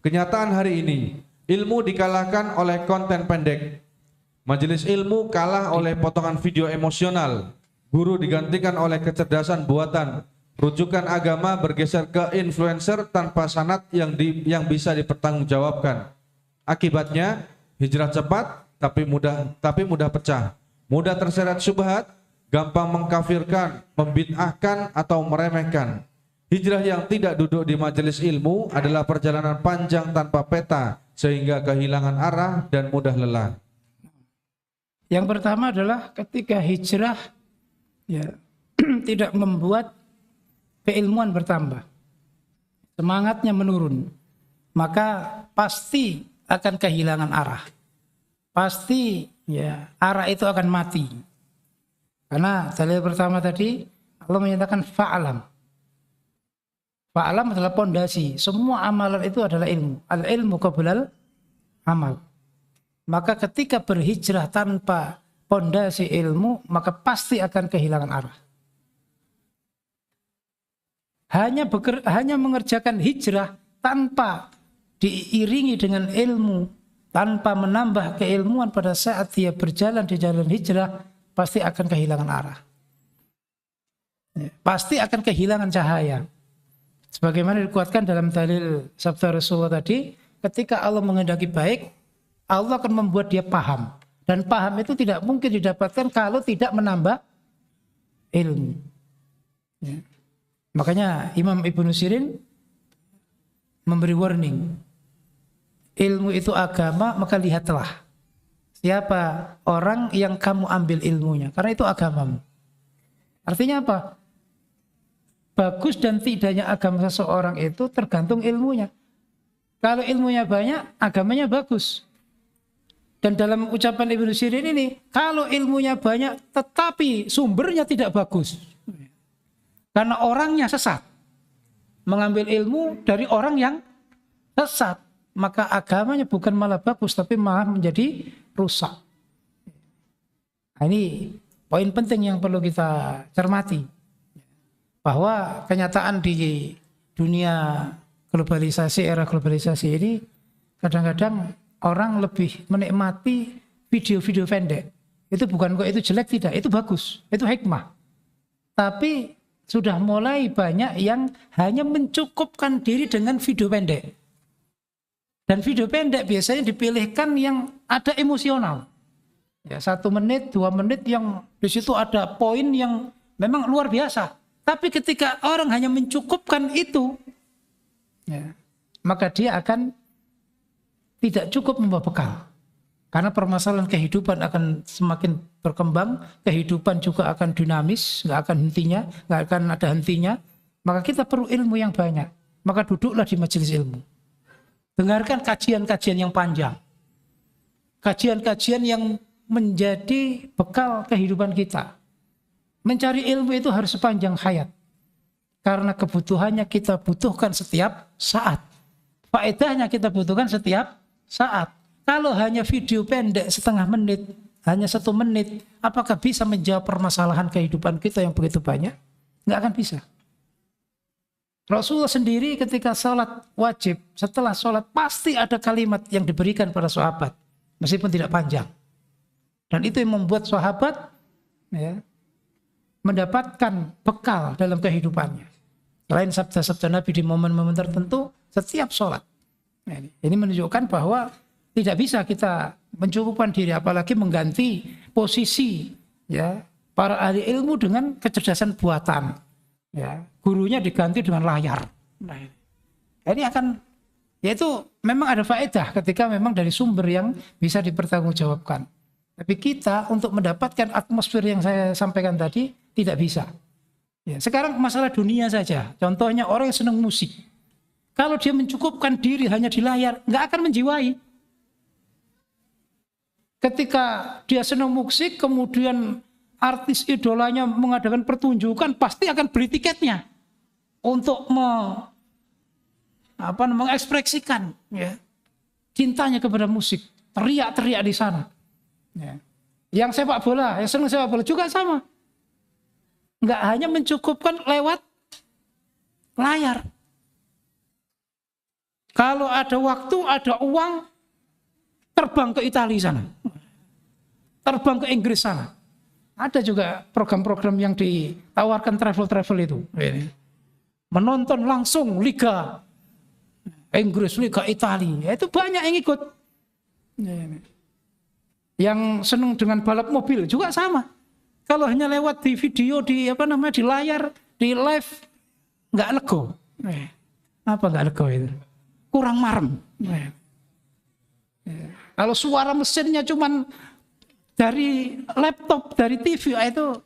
Kenyataan hari ini, ilmu dikalahkan oleh konten pendek. Majelis ilmu kalah oleh potongan video emosional. Guru digantikan oleh kecerdasan buatan. Rujukan agama bergeser ke influencer tanpa sanad yang bisa dipertanggungjawabkan. Akibatnya, hijrah cepat tapi mudah pecah. Mudah terseret syubhat, gampang mengkafirkan, membid'ahkan atau meremehkan. Hijrah yang tidak duduk di majelis ilmu adalah perjalanan panjang tanpa peta, sehingga kehilangan arah dan mudah lelah. Yang pertama adalah ketika hijrah tidak membuat keilmuan bertambah, semangatnya menurun, maka pasti akan kehilangan arah. Pasti arah itu akan mati. Karena dalil pertama tadi Allah menyatakan fa'alam. Fa'alam adalah pondasi. Semua amalan itu adalah ilmu. Al-ilmu qablal amal. Maka ketika berhijrah tanpa pondasi ilmu, maka pasti akan kehilangan arah. Hanya mengerjakan hijrah tanpa diiringi dengan ilmu, tanpa menambah keilmuan pada saat dia berjalan di jalan hijrah, pasti akan kehilangan arah. Pasti akan kehilangan cahaya. Sebagaimana dikuatkan dalam dalil sabda Rasulullah tadi, ketika Allah menghendaki baik, Allah akan membuat dia paham. Dan paham itu tidak mungkin didapatkan kalau tidak menambah ilmu. Makanya Imam Ibnu Sirin memberi warning. Ilmu itu agama, maka lihatlah siapa orang yang kamu ambil ilmunya. Karena itu agamamu. Artinya apa? Bagus dan tidaknya agama seseorang itu tergantung ilmunya. Kalau ilmunya banyak, agamanya bagus. Dan dalam ucapan Ibnu Sirin ini, kalau ilmunya banyak tetapi sumbernya tidak bagus. Karena orangnya sesat. Mengambil ilmu dari orang yang sesat. Maka agamanya bukan malah bagus, tapi malah menjadi rusak. Nah, ini poin penting yang perlu kita cermati. Bahwa kenyataan di dunia globalisasi, era globalisasi ini, kadang-kadang orang lebih menikmati video-video pendek. Itu bukan kok itu jelek, tidak. Itu bagus, itu hikmah. Tapi sudah mulai banyak yang hanya mencukupkan diri dengan video pendek. Dan video pendek biasanya dipilihkan yang ada emosional. Ya, 1 menit, 2 menit yang di situ ada poin yang memang luar biasa. Tapi ketika orang hanya mencukupkan itu, maka dia akan tidak cukup membawa bekal. Karena permasalahan kehidupan akan semakin berkembang, kehidupan juga akan dinamis, nggak akan ada hentinya. Maka kita perlu ilmu yang banyak. Maka duduklah di majelis ilmu. Dengarkan kajian-kajian yang panjang. Kajian-kajian yang menjadi bekal kehidupan kita. Mencari ilmu itu harus sepanjang hayat. Karena kebutuhannya kita butuhkan setiap saat. Faedahnya kita butuhkan setiap saat. Kalau hanya video pendek setengah menit, hanya 1 menit, apakah bisa menjawab permasalahan kehidupan kita yang begitu banyak? Nggak akan bisa. Rasulullah sendiri ketika sholat wajib, setelah sholat pasti ada kalimat yang diberikan pada sahabat, meskipun tidak panjang. Dan itu yang membuat sahabat ya, mendapatkan bekal dalam kehidupannya. Selain sabda-sabda Nabi di momen-momen tertentu, setiap sholat. Ini menunjukkan bahwa tidak bisa kita mencukupkan diri, apalagi mengganti posisi ya para ahli ilmu dengan kecerdasan buatan. Ya, gurunya diganti dengan layar. Nah, ini akan, yaitu memang ada faedah ketika memang dari sumber yang bisa dipertanggungjawabkan. Tapi kita untuk mendapatkan atmosfer yang saya sampaikan tadi tidak bisa. Ya, sekarang masalah dunia saja. Contohnya orang yang senang musik. Kalau dia mencukupkan diri hanya di layar, nggak akan menjiwai. Ketika dia senang musik, kemudian artis idolanya mengadakan pertunjukan, pasti akan beli tiketnya untuk mengekspresikan ya, cintanya kepada musik, teriak-teriak di sana. Ya. Yang sepak bola, yang senang sepak bola juga sama. Nggak hanya mencukupkan lewat layar. Kalau ada waktu, ada uang, terbang ke Italia sana, terbang ke Inggris sana. Ada juga program-program yang ditawarkan travel-travel itu. Menonton langsung Liga Inggris, Liga Italia. Itu banyak yang ikut. Yang senang dengan balap mobil juga sama. Kalau hanya lewat di video, di layar, di live, nggak lego. Apa nggak lego itu? Kurang marem. Kalau suara mesinnya cuman dari laptop, dari TV itu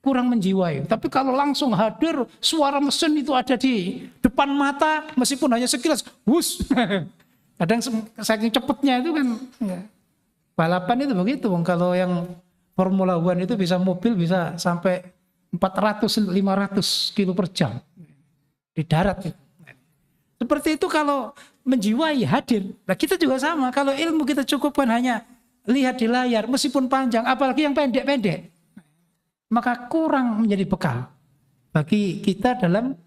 kurang menjiwai. Tapi kalau langsung hadir, suara mesin itu ada di depan mata, meskipun hanya sekilas, wus. Kadang saking cepatnya itu kan. Ya. Balapan itu begitu. Kalau yang Formula One itu bisa mobil bisa sampai 400-500 kilo per jam di darat. Seperti itu kalau menjiwai hadir. Nah kita juga sama. Kalau ilmu kita cukupkan hanya lihat di layar, meskipun panjang, apalagi yang pendek-pendek, maka kurang menjadi bekal bagi kita dalam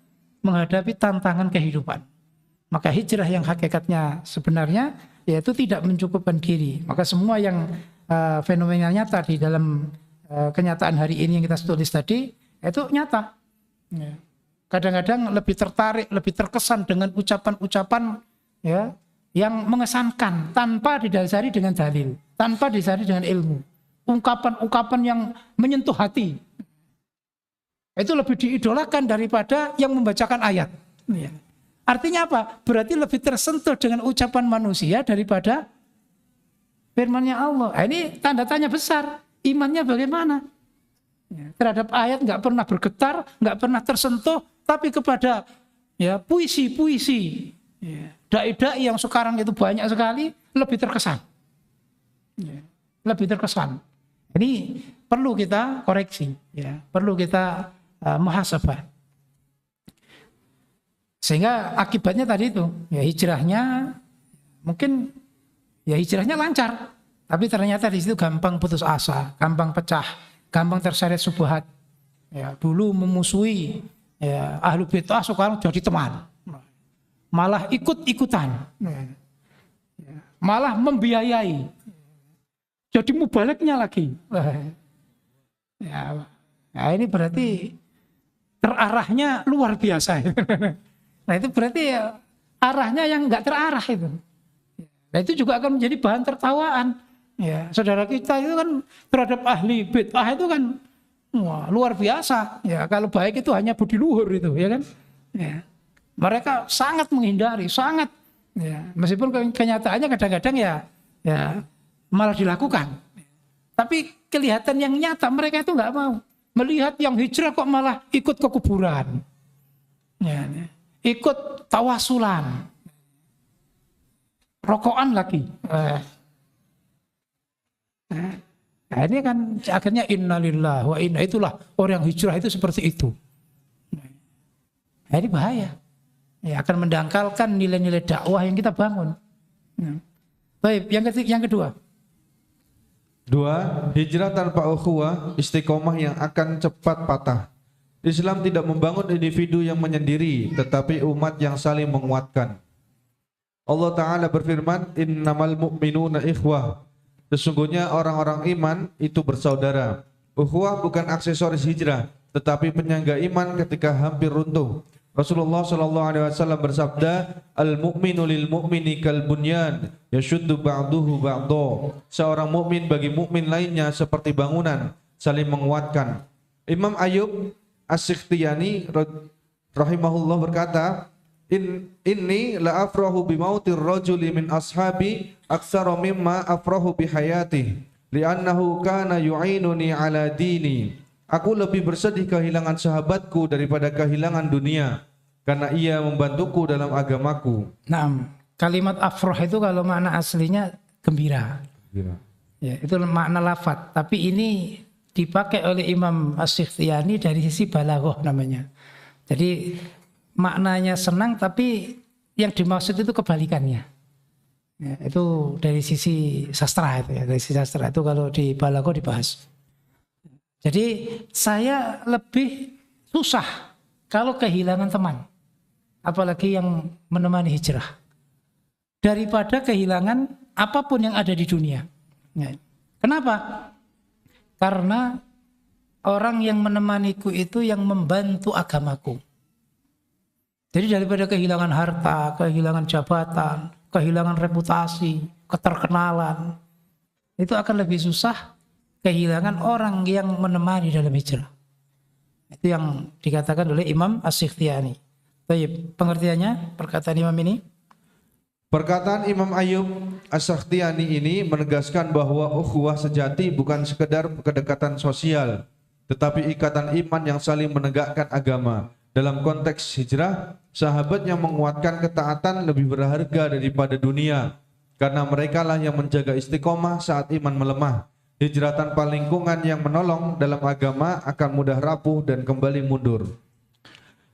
menghadapi tantangan kehidupan. Maka hijrah yang hakikatnya sebenarnya yaitu tidak mencukupkan diri. Maka semua yang fenomena nyata di dalam kenyataan hari ini yang kita tulis tadi itu nyata. Kadang-kadang lebih tertarik, lebih terkesan dengan ucapan-ucapan ya yang mengesankan tanpa didasari dengan dalil, tanpa didasari dengan ilmu. Ungkapan-ungkapan yang menyentuh hati. Itu lebih diidolakan daripada yang membacakan ayat. Artinya apa? Berarti lebih tersentuh dengan ucapan manusia daripada firman-Nya Allah. Ini tanda tanya besar. Imannya bagaimana? Terhadap ayat nggak pernah bergetar, nggak pernah tersentuh, tapi kepada ya puisi-puisi, dai-dai yang sekarang itu banyak sekali, lebih terkesan. Lebih terkesan. Ini perlu kita koreksi, ya, perlu kita muhasabah. Sehingga akibatnya tadi itu, ya hijrahnya mungkin ya hijrahnya lancar, tapi ternyata di situ gampang putus asa, gampang pecah, gampang terseret syubhat. Ya, dulu memusuhi ya, ahlu bid'ah, sekarang jadi teman. Malah ikut-ikutan. Malah membiayai. Jadi mubaliknya lagi. Ya, nah ini berarti terarahnya luar biasa. Nah itu berarti ya, arahnya yang nggak terarah itu. Nah itu juga akan menjadi bahan tertawaan. Ya, saudara kita itu kan terhadap ahli bid'ah itu kan wah, luar biasa. Ya, kalau baik itu hanya budi luhur itu, ya kan? Ya. Mereka sangat menghindari, sangat. Ya, meskipun kenyataannya kadang-kadang ya malah dilakukan. Tapi kelihatan yang nyata mereka itu nggak mau melihat yang hijrah kok malah ikut ke kuburan, ya, ikut tawasulan, rokokan lagi. Nah, ini kan akhirnya innalillah wa inna, itulah orang yang hijrah itu seperti itu. Nah, ini bahaya. Ya, akan mendangkalkan nilai-nilai dakwah yang kita bangun. Baik, yang kedua. Dua, hijrah tanpa ukhuwah, istiqomah yang akan cepat patah. Islam tidak membangun individu yang menyendiri, tetapi umat yang saling menguatkan. Allah Ta'ala berfirman, innamal mu'minuna ikhwah. Sesungguhnya orang-orang iman itu bersaudara. Ukhuwah bukan aksesoris hijrah, tetapi penyangga iman ketika hampir runtuh. Rasulullah SAW bersabda, al-mu'minu lil mu'mini kal bunyan, yashuddu ba'duhu ba'do. Seorang mukmin bagi mukmin lainnya seperti bangunan, saling menguatkan. Imam Ayyub As-Sikhtiyani rahimahullah berkata, inni la afrahu bimautir rajuli min ashabi aktsara mimma afrahu bihayatihi li'annahu kana yu'inuni ala dini. Aku lebih bersedih kehilangan sahabatku daripada kehilangan dunia, karena ia membantuku dalam agamaku. Nah, kalimat afroh itu kalau makna aslinya gembira. Ya, itu makna lafadz. Tapi ini dipakai oleh Imam As-Sikhtiyani dari sisi balaghah namanya. Jadi maknanya senang, tapi yang dimaksud itu kebalikannya. Ya, itu dari sisi sastra itu ya, dari sisi sastra itu kalau di balaghah dibahas. Jadi saya lebih susah kalau kehilangan teman, apalagi yang menemani hijrah, daripada kehilangan apapun yang ada di dunia. Kenapa? Karena orang yang menemaniku itu yang membantu agamaku. Jadi daripada kehilangan harta, kehilangan jabatan, kehilangan reputasi, keterkenalan, itu akan lebih susah kehilangan orang yang menemani dalam hijrah. Itu yang dikatakan oleh Imam As-Sikhtiyani. Baik, pengertiannya perkataan Imam ini? Perkataan Imam Ayyub As-Sikhtiyani ini menegaskan bahwa ukhuwah sejati bukan sekedar kedekatan sosial, tetapi ikatan iman yang saling menegakkan agama. Dalam konteks hijrah, sahabat yang menguatkan ketaatan lebih berharga daripada dunia, karena merekalah yang menjaga istiqomah saat iman melemah. Hijrah tanpa lingkungan yang menolong dalam agama akan mudah rapuh dan kembali mundur.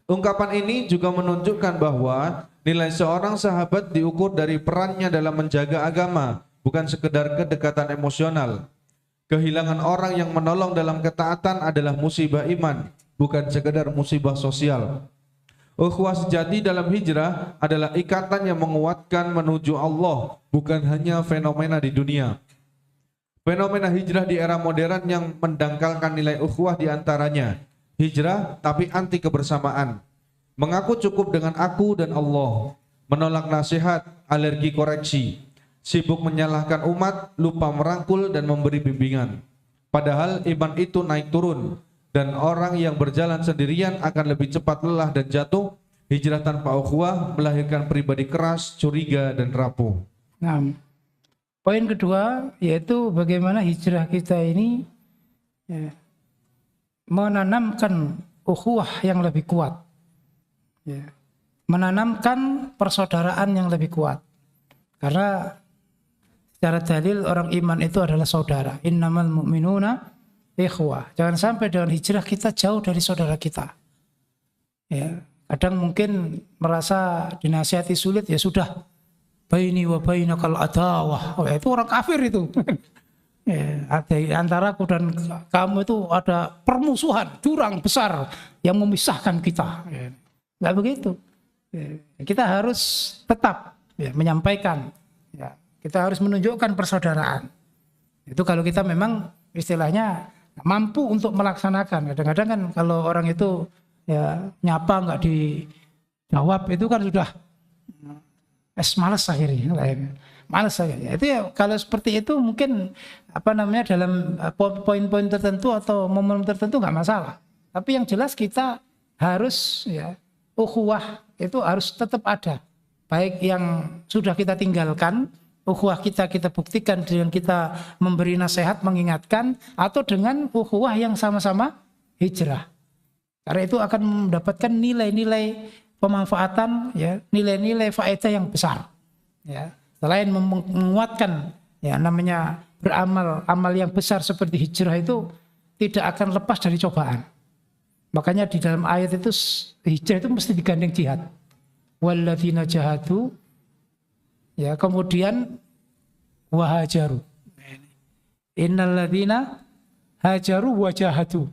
Ungkapan ini juga menunjukkan bahwa nilai seorang sahabat diukur dari perannya dalam menjaga agama, bukan sekedar kedekatan emosional. Kehilangan orang yang menolong dalam ketaatan adalah musibah iman, bukan sekedar musibah sosial. Ukhuwah sejati dalam hijrah adalah ikatan yang menguatkan menuju Allah, bukan hanya fenomena di dunia. Fenomena hijrah di era modern yang mendangkalkan nilai ukhuwah diantaranya hijrah tapi anti kebersamaan, mengaku cukup dengan aku dan Allah, menolak nasihat, alergi koreksi, sibuk menyalahkan umat, lupa merangkul dan memberi bimbingan. Padahal iman itu naik turun, dan orang yang berjalan sendirian akan lebih cepat lelah dan jatuh. Hijrah tanpa ukhuwah melahirkan pribadi keras, curiga dan rapuh. Nah, poin kedua yaitu bagaimana hijrah kita ini ya, menanamkan ukhuwah yang lebih kuat, ya, menanamkan persaudaraan yang lebih kuat. Karena secara dalil orang iman itu adalah saudara. Innamal mu'minuna ikhwah. Jangan sampai dengan hijrah kita jauh dari saudara kita. Ya, kadang mungkin merasa dinasihati sulit, ya sudah. Baini wa bainakal adawah. Oh, itu orang kafir itu. Ya, antaraku dan kamu itu ada permusuhan, jurang besar yang memisahkan kita. Ya, nggak begitu. Ya, kita harus tetap ya, menyampaikan. Ya, kita harus menunjukkan persaudaraan. Itu kalau kita memang istilahnya mampu untuk melaksanakan. Kadang-kadang kan kalau orang itu ya nyapa nggak dijawab itu kan sudah males akhirnya, males akhirnya. Itu ya kalau seperti itu mungkin dalam poin-poin tertentu atau momen tertentu nggak masalah. Tapi yang jelas kita harus ya ukhuwah itu harus tetap ada. Baik yang sudah kita tinggalkan, ukhuwah kita buktikan dengan kita memberi nasihat, mengingatkan, atau dengan ukhuwah yang sama-sama hijrah. Karena itu akan mendapatkan nilai-nilai pemanfaatan, ya, nilai-nilai faedah yang besar. Ya, selain menguatkan, ya, namanya beramal, amal yang besar seperti hijrah itu tidak akan lepas dari cobaan. Makanya di dalam ayat itu hijrah itu mesti digandeng jihad. Walladzina jahadu, ya, kemudian wa hajaru. Innal ladzina hajaru wa jahadu.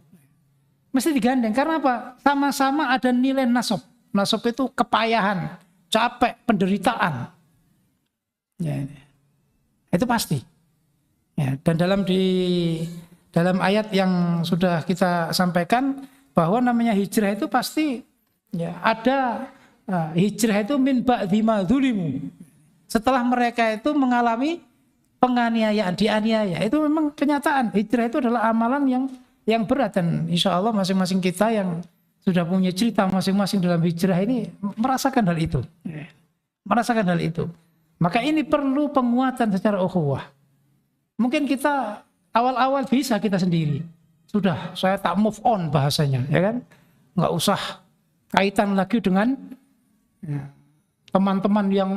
Mesti digandeng karena apa? Sama-sama ada nilai nasab. Nasab itu kepayahan, capek, penderitaan. Ya, itu pasti. Ya, dan dalam ayat yang sudah kita sampaikan bahwa namanya hijrah itu pasti ya ada hijrah itu min ba'dzi ma dzulimu. Setelah mereka itu mengalami penganiayaan, dianiaya, itu memang kenyataan. Hijrah itu adalah amalan yang berat dan insya Allah masing-masing kita yang sudah punya cerita masing-masing dalam hijrah ini merasakan hal itu. Merasakan hal itu. Maka ini perlu penguatan secara ukhuwah. Mungkin kita awal-awal bisa kita sendiri. Sudah, saya tak move on bahasanya, ya kan? Nggak usah kaitan lagi dengan teman-teman yang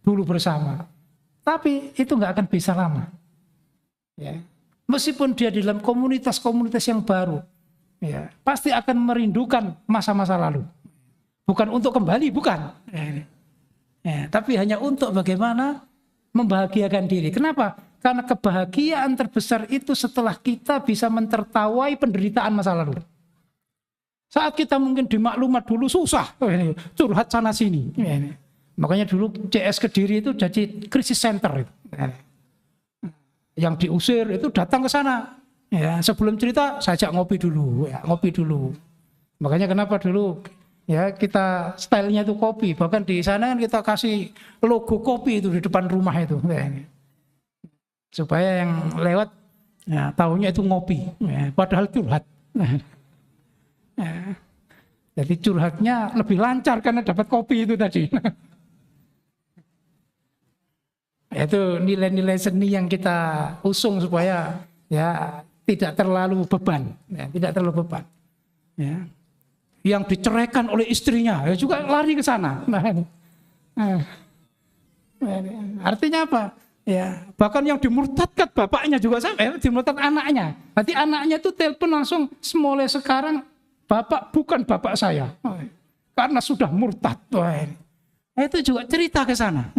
dulu bersama. Tapi itu nggak akan bisa lama. Ya. Meskipun dia di dalam komunitas-komunitas yang baru, ya, pasti akan merindukan masa-masa lalu. Bukan untuk kembali, bukan. Ya, tapi hanya untuk bagaimana membahagiakan diri. Kenapa? Karena kebahagiaan terbesar itu setelah kita bisa mentertawai penderitaan masa lalu. Saat kita mungkin di maklumat dulu susah, curhat sana sini. Makanya dulu CS Kediri itu jadi krisis center. Yang diusir itu datang ke sana. Ya, sebelum cerita saya ajak ngopi dulu, ya, ngopi dulu. Makanya kenapa dulu ya kita stylenya itu kopi. Bahkan di sana kan kita kasih logo kopi itu di depan rumah itu. Ya, supaya yang lewat ya, tahunya itu ngopi, ya, padahal curhat. Ya, jadi curhatnya lebih lancar karena dapat kopi itu tadi. Itu nilai-nilai seni yang kita usung supaya ya tidak terlalu beban, ya, tidak terlalu beban. Ya. Yang diceraikan oleh istrinya ya juga lari ke sana. Artinya apa? Ya, bahkan yang dimurtadkan bapaknya juga sampai dimurtad anaknya. Nanti anaknya itu telepon langsung, mulai sekarang bapak bukan bapak saya, karena sudah murtad. Itu juga cerita ke sana.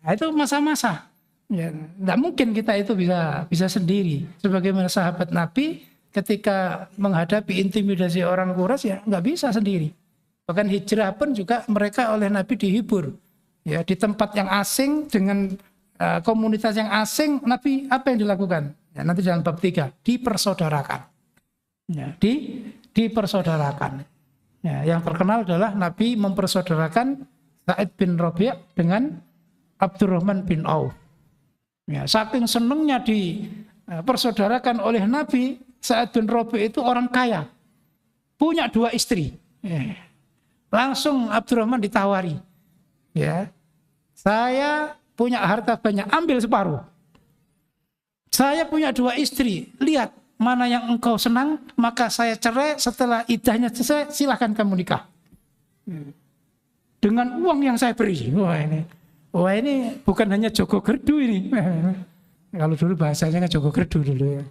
Itu masa-masa. Ya, tidak mungkin kita itu bisa sendiri. Sebagaimana sahabat Nabi ketika menghadapi intimidasi orang Quraisy ya nggak bisa sendiri. Bahkan hijrah pun juga mereka oleh Nabi dihibur. Ya, di tempat yang asing dengan komunitas yang asing, Nabi apa yang dilakukan? Ya, nanti dalam bab 3 dipersaudarakan. Ya, dipersaudarakan. Ya, yang terkenal adalah Nabi mempersaudarakan Sa'id bin Rabi' dengan Abdurrahman bin Auf. Ya, saking senangnya dipersaudarakan oleh Nabi, Sa'id bin Rabi' itu orang kaya, punya 2 istri. Ya. Langsung Abdurrahman ditawari. Ya, saya punya harta banyak, ambil separuh. Saya punya 2 istri, lihat mana yang engkau senang, maka saya cerai. Setelah iddahnya selesai, silahkan kamu nikah. Dengan uang yang saya beri. Wah ini bukan hanya jogo gerdu ini. Kalau dulu bahasanya kan jogo gerdu dulu ya.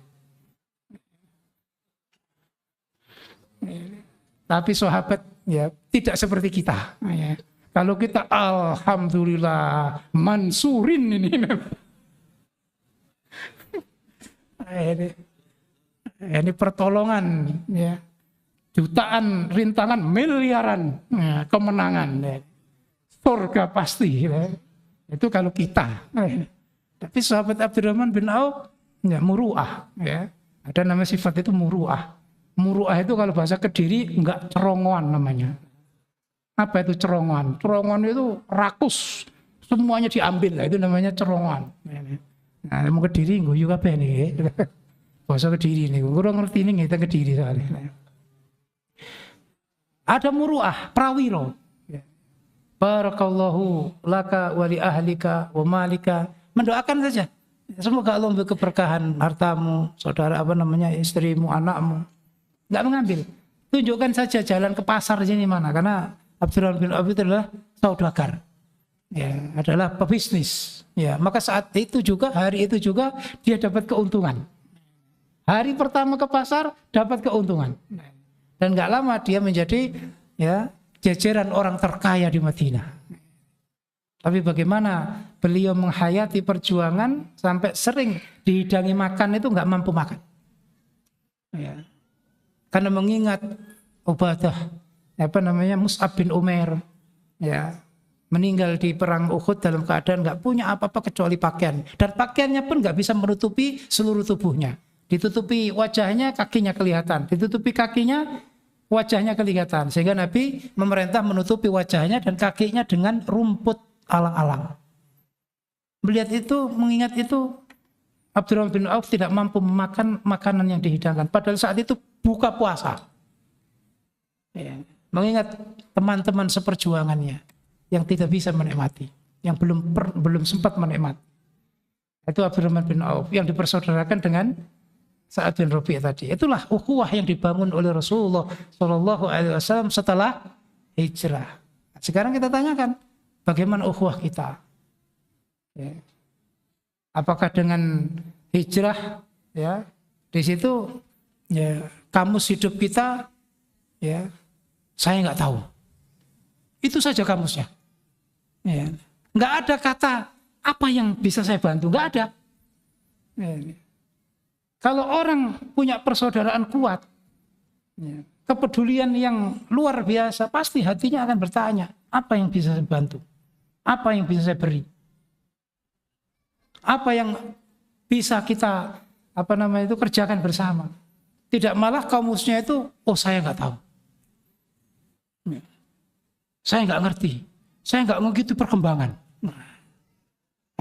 Tapi sahabat ya tidak seperti kita. Ya. Kalau kita alhamdulillah mansurin ini. Ini pertolongan ya. Jutaan, rintangan, miliaran ya, kemenangan ya. Surga pasti ya. Itu kalau kita. Tapi sahabat Abdurrahman bin Auf ya muru'ah ya. Ada nama sifat itu muru'ah. Muru'ah itu kalau bahasa Kediri enggak cerongoan namanya. Apa itu cerongoan? Cerongoan itu rakus, semuanya diambil, itu namanya cerongoan. Nah, mau Kediri guyu kabeh nih. Bahasa Kediri nih, kurang ngerti ini kita Kediri soalnya. Ada muru'ah, prawiro. Barakallahu laka wa li ahlika wa malika. Mendoakan saja. Semoga Allah memberi keberkahan hartamu, saudara istrimu, anakmu. Enggak mengambil. Tunjukkan saja jalan ke pasar di sini mana, karena Abdurrahman bin Auf itu adalah saudagar, ya, adalah pebisnis. Ya, maka saat itu juga, hari itu juga dia dapat keuntungan. Hari pertama ke pasar dapat keuntungan, dan nggak lama dia menjadi ya jajaran orang terkaya di Madinah. Tapi bagaimana beliau menghayati perjuangan sampai sering dihidangi makan itu nggak mampu makan. Ya. Karena mengingat Ubadah, Mus'ab bin Umair, ya, meninggal di perang Uhud dalam keadaan nggak punya apa-apa kecuali pakaian, dan pakaiannya pun nggak bisa menutupi seluruh tubuhnya. Ditutupi wajahnya, kakinya kelihatan. Ditutupi kakinya, wajahnya kelihatan. Sehingga Nabi memerintah menutupi wajahnya dan kakinya dengan rumput alang-alang. Melihat itu, mengingat itu, Abdurrahman bin Auf tidak mampu memakan makanan yang dihidangkan. Padahal saat itu buka puasa. Ya. Mengingat teman-teman seperjuangannya yang tidak bisa menikmati, yang belum sempat menikmati. Itu Abdurrahman bin Auf yang dipersaudarakan dengan Sa'ad bin Rabi' tadi. Itulah ukhuwah yang dibangun oleh Rasulullah SAW setelah hijrah. Sekarang kita tanyakan, bagaimana ukhuwah kita? Ya. Apakah dengan hijrah, ya, di situ, ya, kamus hidup kita, ya, saya nggak tahu. Itu saja kamusnya. Ya. Nggak ada kata apa yang bisa saya bantu, nggak ada. Ya. Kalau orang punya persaudaraan kuat, ya, kepedulian yang luar biasa, pasti hatinya akan bertanya, apa yang bisa saya bantu? Apa yang bisa saya beri? Apa yang bisa kita kerjakan bersama? Tidak malah kamusnya itu, oh saya nggak tahu, saya nggak ngerti, saya nggak ngerti perkembangan. Nah,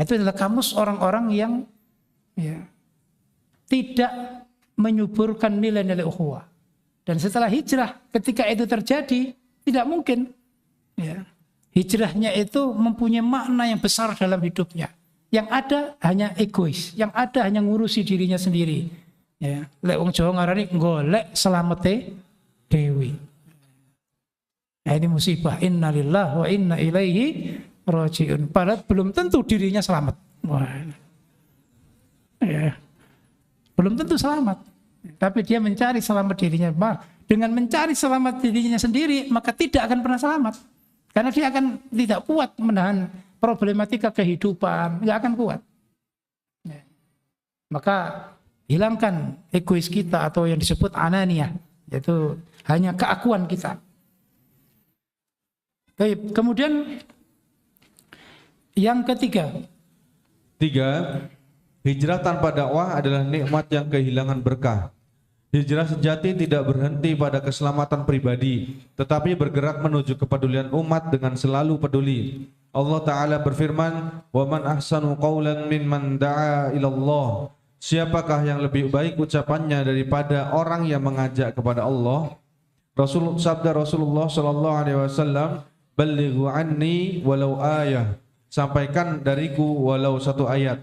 itu adalah kamus orang-orang yang, ya, tidak menyuburkan nilai-nilai ukhuwah. Dan setelah hijrah, ketika itu terjadi, tidak mungkin, ya, hijrahnya itu mempunyai makna yang besar dalam hidupnya. Yang ada hanya egois, yang ada hanya ngurusi dirinya sendiri. Ya, lek wong Jawa ngarani golek selamete dewi. Nah, ini musibah. Innalillahi wa inna ilaihi rajiun. Padahal belum tentu dirinya selamat. Wah. Ya. Belum tentu selamat. Tapi dia mencari selamat dirinya. Dengan mencari selamat dirinya sendiri, maka tidak akan pernah selamat. Karena dia akan tidak kuat menahan problematika kehidupan, nggak akan kuat. Ya. Maka hilangkan egois kita atau yang disebut ananiyah, yaitu hanya keakuan kita. Baik, kemudian yang ketiga. Hijrah tanpa dakwah adalah nikmat yang kehilangan berkah. Hijrah sejati tidak berhenti pada keselamatan pribadi, tetapi bergerak menuju kepedulian umat dengan selalu peduli. Allah Ta'ala berfirman, "Wa man ahsanu qawlan mimman da'a ilallah." Siapakah yang lebih baik ucapannya daripada orang yang mengajak kepada Allah? Sabda Rasulullah sallallahu alaihi wasallam, "Ballighu anni walau ayah." Sampaikan dariku walau satu ayat.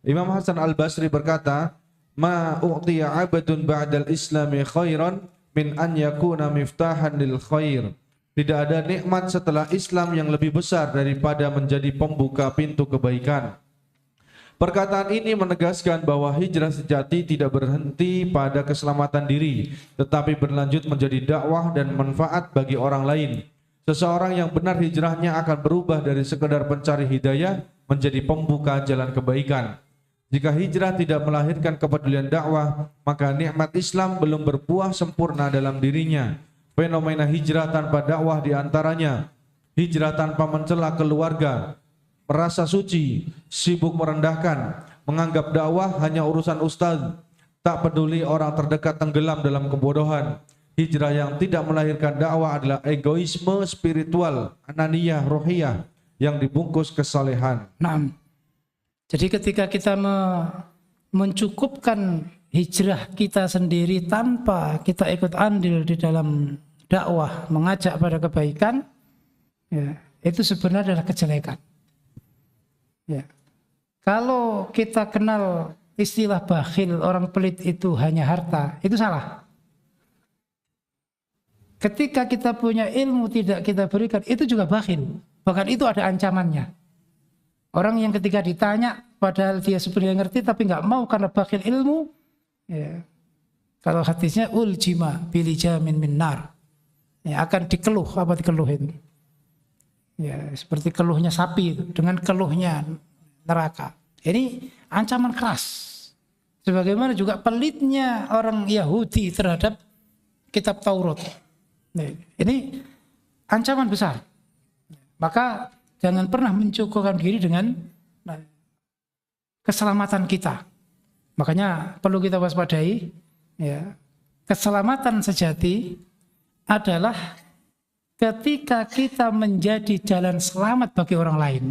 Imam Hasan Al-Basri berkata, "Ma u'tiya 'abdun ba'dal islami khairan min an yakuna miftahan lil khair." Tidak ada nikmat setelah Islam yang lebih besar daripada menjadi pembuka pintu kebaikan. Perkataan ini menegaskan bahwa hijrah sejati tidak berhenti pada keselamatan diri, tetapi berlanjut menjadi dakwah dan manfaat bagi orang lain. Seseorang yang benar hijrahnya akan berubah dari sekedar pencari hidayah menjadi pembuka jalan kebaikan. Jika hijrah tidak melahirkan kepedulian dakwah, maka nikmat Islam belum berbuah sempurna dalam dirinya. Fenomena hijrah tanpa dakwah diantaranya hijrah tanpa mencela keluarga, merasa suci, sibuk merendahkan, menganggap dakwah hanya urusan ustaz, tak peduli orang terdekat tenggelam dalam kebodohan. Hijrah yang tidak melahirkan dakwah adalah egoisme spiritual, ananiyah, rohiyah yang dibungkus kesalehan. Nah, jadi ketika kita mencukupkan hijrah kita sendiri tanpa kita ikut andil di dalam dakwah, mengajak pada kebaikan, ya, itu sebenarnya adalah kejelekan. Ya. Kalau kita kenal istilah bakhil, orang pelit itu hanya harta, itu salah. Ketika kita punya ilmu tidak kita berikan, itu juga bakhil. Bahkan itu ada ancamannya. Orang yang ketika ditanya, padahal dia sebenarnya ngerti tapi nggak mau karena bakhil ilmu, ya. Kalau hadisnya uljima bilijamin min nar, ya, akan dikeluh. Apa dikeluh itu? Ya, seperti keluhnya sapi itu, dengan keluhnya neraka. Ini ancaman keras. Sebagaimana juga pelitnya orang Yahudi terhadap kitab Taurat. Nah, ini ancaman besar. Maka jangan pernah mencukupkan diri dengan keselamatan kita. Makanya perlu kita waspadai, ya. Keselamatan sejati adalah ketika kita menjadi jalan selamat bagi orang lain.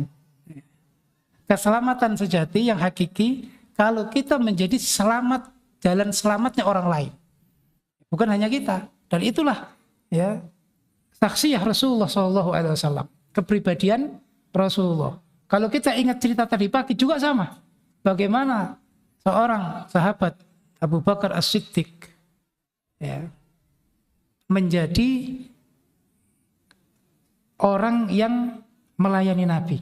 Keselamatan sejati yang hakiki kalau kita menjadi selamat, jalan selamatnya orang lain. Bukan hanya kita. Dan itulah ya saksiyah Rasulullah SAW, kepribadian Rasulullah. Kalau kita ingat cerita tadi pagi juga sama. Bagaimana seorang sahabat Abu Bakar As-Siddiq ya, menjadi orang yang melayani Nabi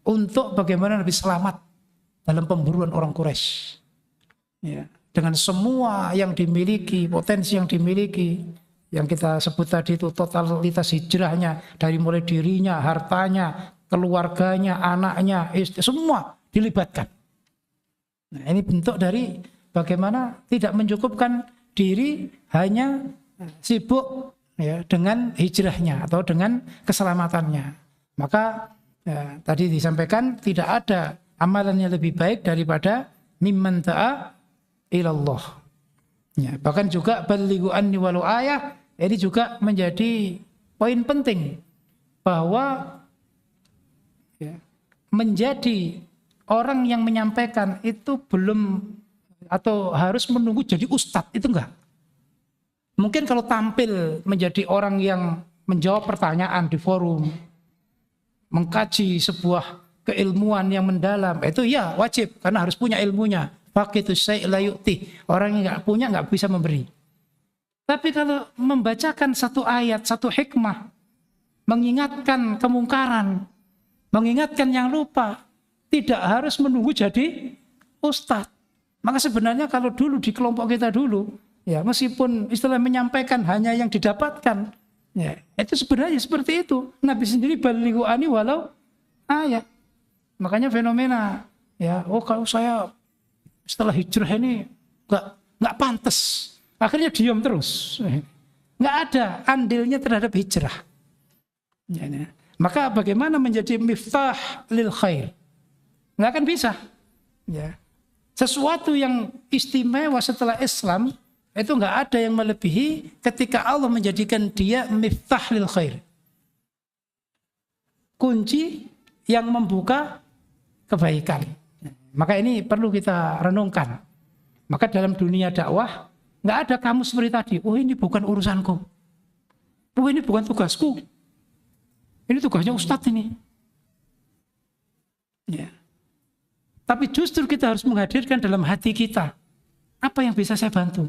untuk bagaimana Nabi selamat dalam pemburuan orang Quraisy. Ya, dengan semua yang dimiliki, potensi yang dimiliki, yang kita sebut tadi itu totalitas hijrahnya, dari mulai dirinya, hartanya, keluarganya, anaknya, istri, semua dilibatkan. Nah, ini bentuk dari bagaimana tidak mencukupkan diri hanya sibuk ya, dengan hijrahnya atau dengan keselamatannya. Maka ya, tadi disampaikan tidak ada amalan yang lebih baik daripada mimman ta'a ilallah. Ya, bahkan juga balighu anni walau ayah, ini juga menjadi poin penting bahwa ya, menjadi orang yang menyampaikan itu belum atau harus menunggu jadi ustadz, itu enggak. Mungkin kalau tampil menjadi orang yang menjawab pertanyaan di forum, mengkaji sebuah keilmuan yang mendalam, itu ya wajib karena harus punya ilmunya. Faqitu syai' la yu'ti. Orang yang enggak punya enggak bisa memberi. Tapi kalau membacakan satu ayat, satu hikmah, mengingatkan kemungkaran, mengingatkan yang lupa, tidak harus menunggu jadi ustadz. Maka sebenarnya kalau dulu di kelompok kita dulu, ya meskipun istilah menyampaikan hanya yang didapatkan, ya itu sebenarnya seperti itu. Nabi sendiri balighu anni walau ayat. Makanya fenomena, ya oh kalau saya setelah hijrah ini nggak pantas, akhirnya diam terus, nggak ada andilnya terhadap hijrah. Ya, ya. Maka bagaimana menjadi miftah lil khair? Nggak akan bisa. Ya. Sesuatu yang istimewa setelah Islam itu nggak ada yang melebihi ketika Allah menjadikan dia miftah lil khair, kunci yang membuka kebaikan. Maka ini perlu kita renungkan. Maka dalam dunia dakwah nggak ada kamu seperti tadi. Oh ini bukan urusanku. Oh ini bukan tugasku. Ini tugasnya ustadz ini. Ya. Tapi justru kita harus menghadirkan dalam hati kita apa yang bisa saya bantu.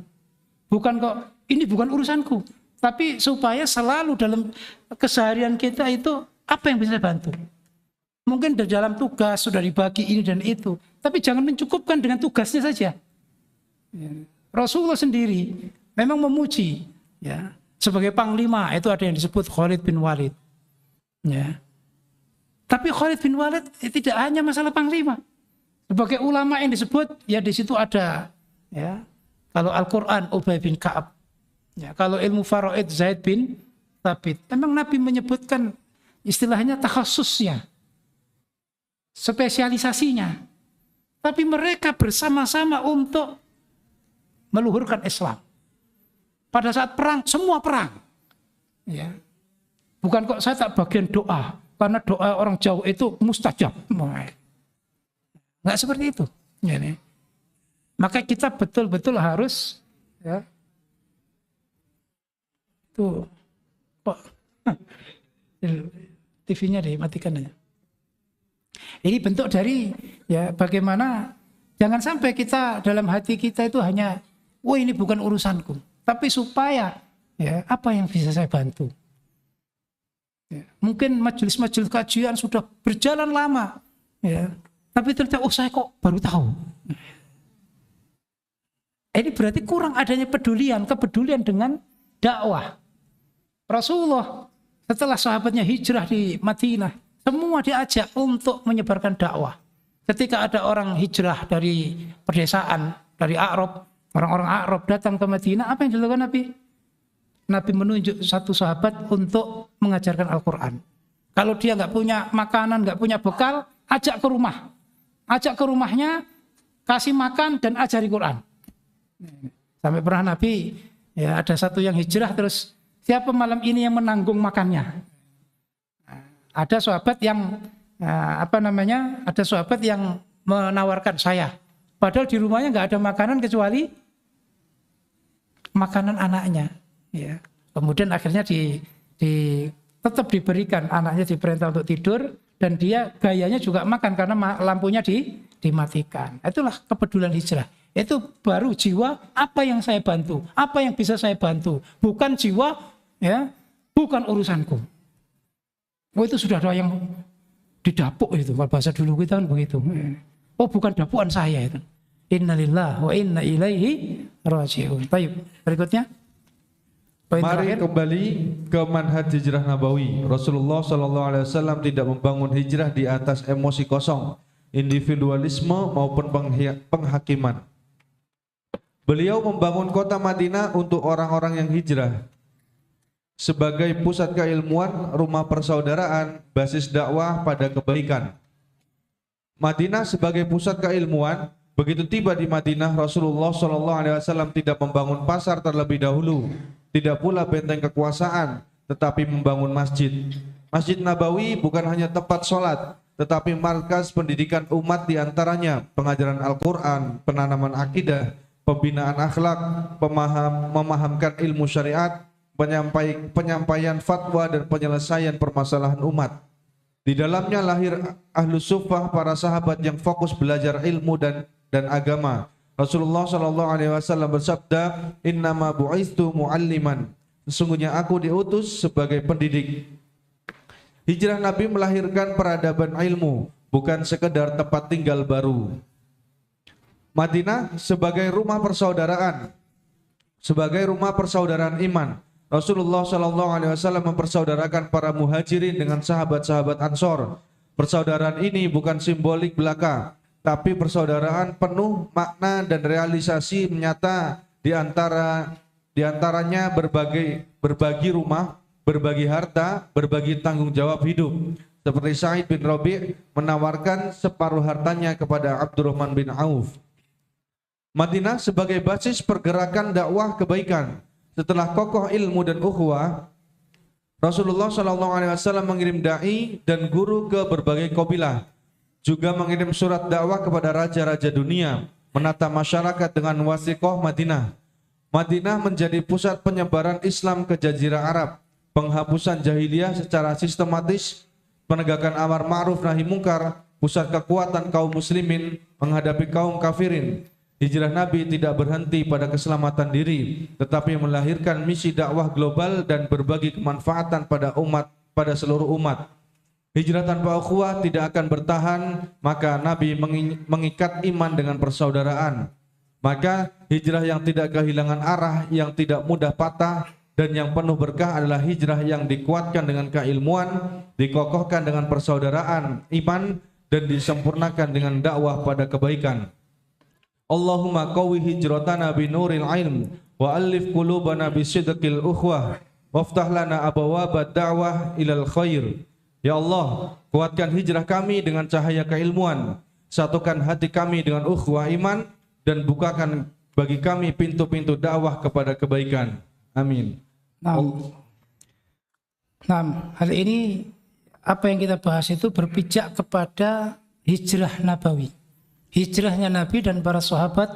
Bukan kok ini bukan urusanku, tapi supaya selalu dalam keseharian kita itu apa yang bisa saya bantu. Mungkin di dalam tugas sudah dibagi ini dan itu, tapi jangan mencukupkan dengan tugasnya saja. Ya. Rasulullah sendiri memang memuji, ya, sebagai panglima itu ada yang disebut Khalid bin Walid. Ya. Tapi Khalid bin Walid tidak hanya masalah panglima. Sebagai ulama yang disebut, ya di situ ada, ya, kalau Al-Quran Ubay bin Ka'ab, ya, kalau ilmu faraid Zaid bin Thabit. Memang Nabi menyebutkan istilahnya takhasusnya, spesialisasinya. Tapi mereka bersama-sama untuk meluhurkan Islam. Pada saat perang, semua perang. Ya. Bukan kok saya tak bagian doa, karena doa orang jauh itu mustajab. Nggak seperti itu. Ya, nih. Maka kita betul-betul harus, ya, tuh kok TV-nya dimatikan aja. Ini bentuk dari ya bagaimana jangan sampai kita dalam hati kita itu hanya, wah ini bukan urusanku, tapi supaya ya apa yang bisa saya bantu. Ya, mungkin majelis-majelis kajian sudah berjalan lama, ya, tapi ternyata oh saya kok baru tahu. Ini berarti kurang adanya kepedulian dengan dakwah. Rasulullah setelah sahabatnya hijrah di Madinah, semua diajak untuk menyebarkan dakwah. Ketika ada orang hijrah dari pedesaan, dari A'rab, orang-orang A'rab datang ke Madinah, apa yang dilakukan Nabi? Nabi menunjuk satu sahabat untuk mengajarkan Al-Quran. Kalau dia nggak punya makanan, nggak punya bekal, ajak ke rumah. Ajak ke rumahnya, kasih makan dan ajari Quran. Sampai pernah Nabi, ya ada satu yang hijrah terus, siapa malam ini yang menanggung makannya? Ada sahabat yang ada sahabat yang menawarkan saya. Padahal di rumahnya nggak ada makanan kecuali makanan anaknya. Ya. Kemudian akhirnya tetap diberikan, anaknya diperintah untuk tidur dan dia gayanya juga makan karena lampunya dimatikan. Itulah kepedulian hijrah. Itu baru jiwa apa yang saya bantu, apa yang bisa saya bantu, bukan jiwa ya, bukan urusanku. Oh itu sudah ada yang didapuk itu, kalau bahasa dulu kita kan begitu. Oh bukan dapuan saya itu. Innalillahi wa inna ilaihi raji'un. Baik, berikutnya. Mari kembali ke manhaj hijrah nabawi. Rasulullah SAW tidak membangun hijrah di atas emosi kosong, individualisme maupun penghakiman. Beliau membangun kota Madinah untuk orang-orang yang hijrah sebagai pusat keilmuan, rumah persaudaraan, basis dakwah pada kebaikan. Madinah sebagai pusat keilmuan. Begitu tiba di Madinah, Rasulullah SAW tidak membangun pasar terlebih dahulu, tidak pula benteng kekuasaan, tetapi membangun masjid. Masjid Nabawi bukan hanya tempat sholat, tetapi markas pendidikan umat, diantaranya pengajaran Al-Quran, penanaman akidah, pembinaan akhlak, memahamkan ilmu syariat, penyampaian fatwa dan penyelesaian permasalahan umat. Di dalamnya lahir ahlus suffah, para sahabat yang fokus belajar ilmu dan agama. Rasulullah SAW bersabda, "Innama bu'itsu mu'alliman." Sesungguhnya aku diutus sebagai pendidik. Hijrah Nabi melahirkan peradaban ilmu, bukan sekedar tempat tinggal baru. Madinah sebagai rumah persaudaraan, sebagai rumah persaudaraan iman. Rasulullah SAW mempersaudarakan para muhajirin dengan sahabat-sahabat Ansor. Persaudaraan ini bukan simbolik belaka, tapi persaudaraan penuh makna dan realisasi nyata di antaranya berbagi rumah, berbagi harta, berbagi tanggung jawab hidup. Seperti Sa'id bin Rabi' menawarkan separuh hartanya kepada Abdurrahman bin Auf. Madinah sebagai basis pergerakan dakwah kebaikan. Setelah kokoh ilmu dan ukhuwah, Rasulullah SAW mengirim dai dan guru ke berbagai kabilah, juga mengirim surat dakwah kepada raja-raja dunia, menata masyarakat dengan wasiqah Madinah. Madinah menjadi pusat penyebaran Islam ke Jazirah Arab, penghapusan jahiliyah secara sistematis, penegakan amar ma'ruf nahi mungkar, pusat kekuatan kaum muslimin menghadapi kaum kafirin. Hijrah Nabi tidak berhenti pada keselamatan diri, tetapi melahirkan misi dakwah global dan berbagi kemanfaatan pada seluruh umat. Hijrah tanpa ukhuwah tidak akan bertahan, maka Nabi mengikat iman dengan persaudaraan. Maka hijrah yang tidak kehilangan arah, yang tidak mudah patah, dan yang penuh berkah adalah hijrah yang dikuatkan dengan keilmuan, dikokohkan dengan persaudaraan iman, dan disempurnakan dengan dakwah pada kebaikan. Allahumma qawwi hijratana binuril ilm wa alif qulubana bisidqil ukhwah waftah lana abawabad da'wah ilal khair. Ya Allah, kuatkan hijrah kami dengan cahaya keilmuan, satukan hati kami dengan ukhuwah iman, dan bukakan bagi kami pintu-pintu dakwah kepada kebaikan. Amin. Nah, hari ini apa yang kita bahas itu berpijak kepada hijrah nabawi. Hijrahnya Nabi dan para sahabat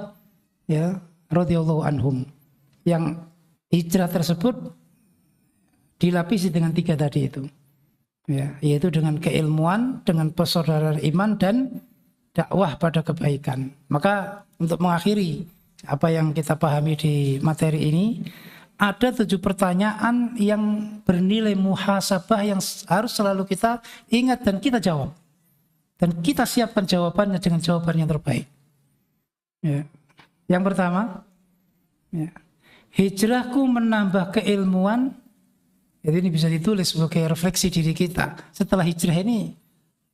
ya radhiyallahu anhum, yang hijrah tersebut dilapisi dengan 3 tadi itu ya, yaitu dengan keilmuan, dengan persaudaraan iman, dan dakwah pada kebaikan. Maka untuk mengakhiri apa yang kita pahami di materi ini, ada 7 pertanyaan yang bernilai muhasabah yang harus selalu kita ingat dan kita jawab. Dan kita siapkan jawabannya dengan jawaban yang terbaik. Ya. Yang pertama, ya, hijrahku menambah keilmuan Jadi ini bisa ditulis sebagai refleksi diri kita. Setelah hijrah ini,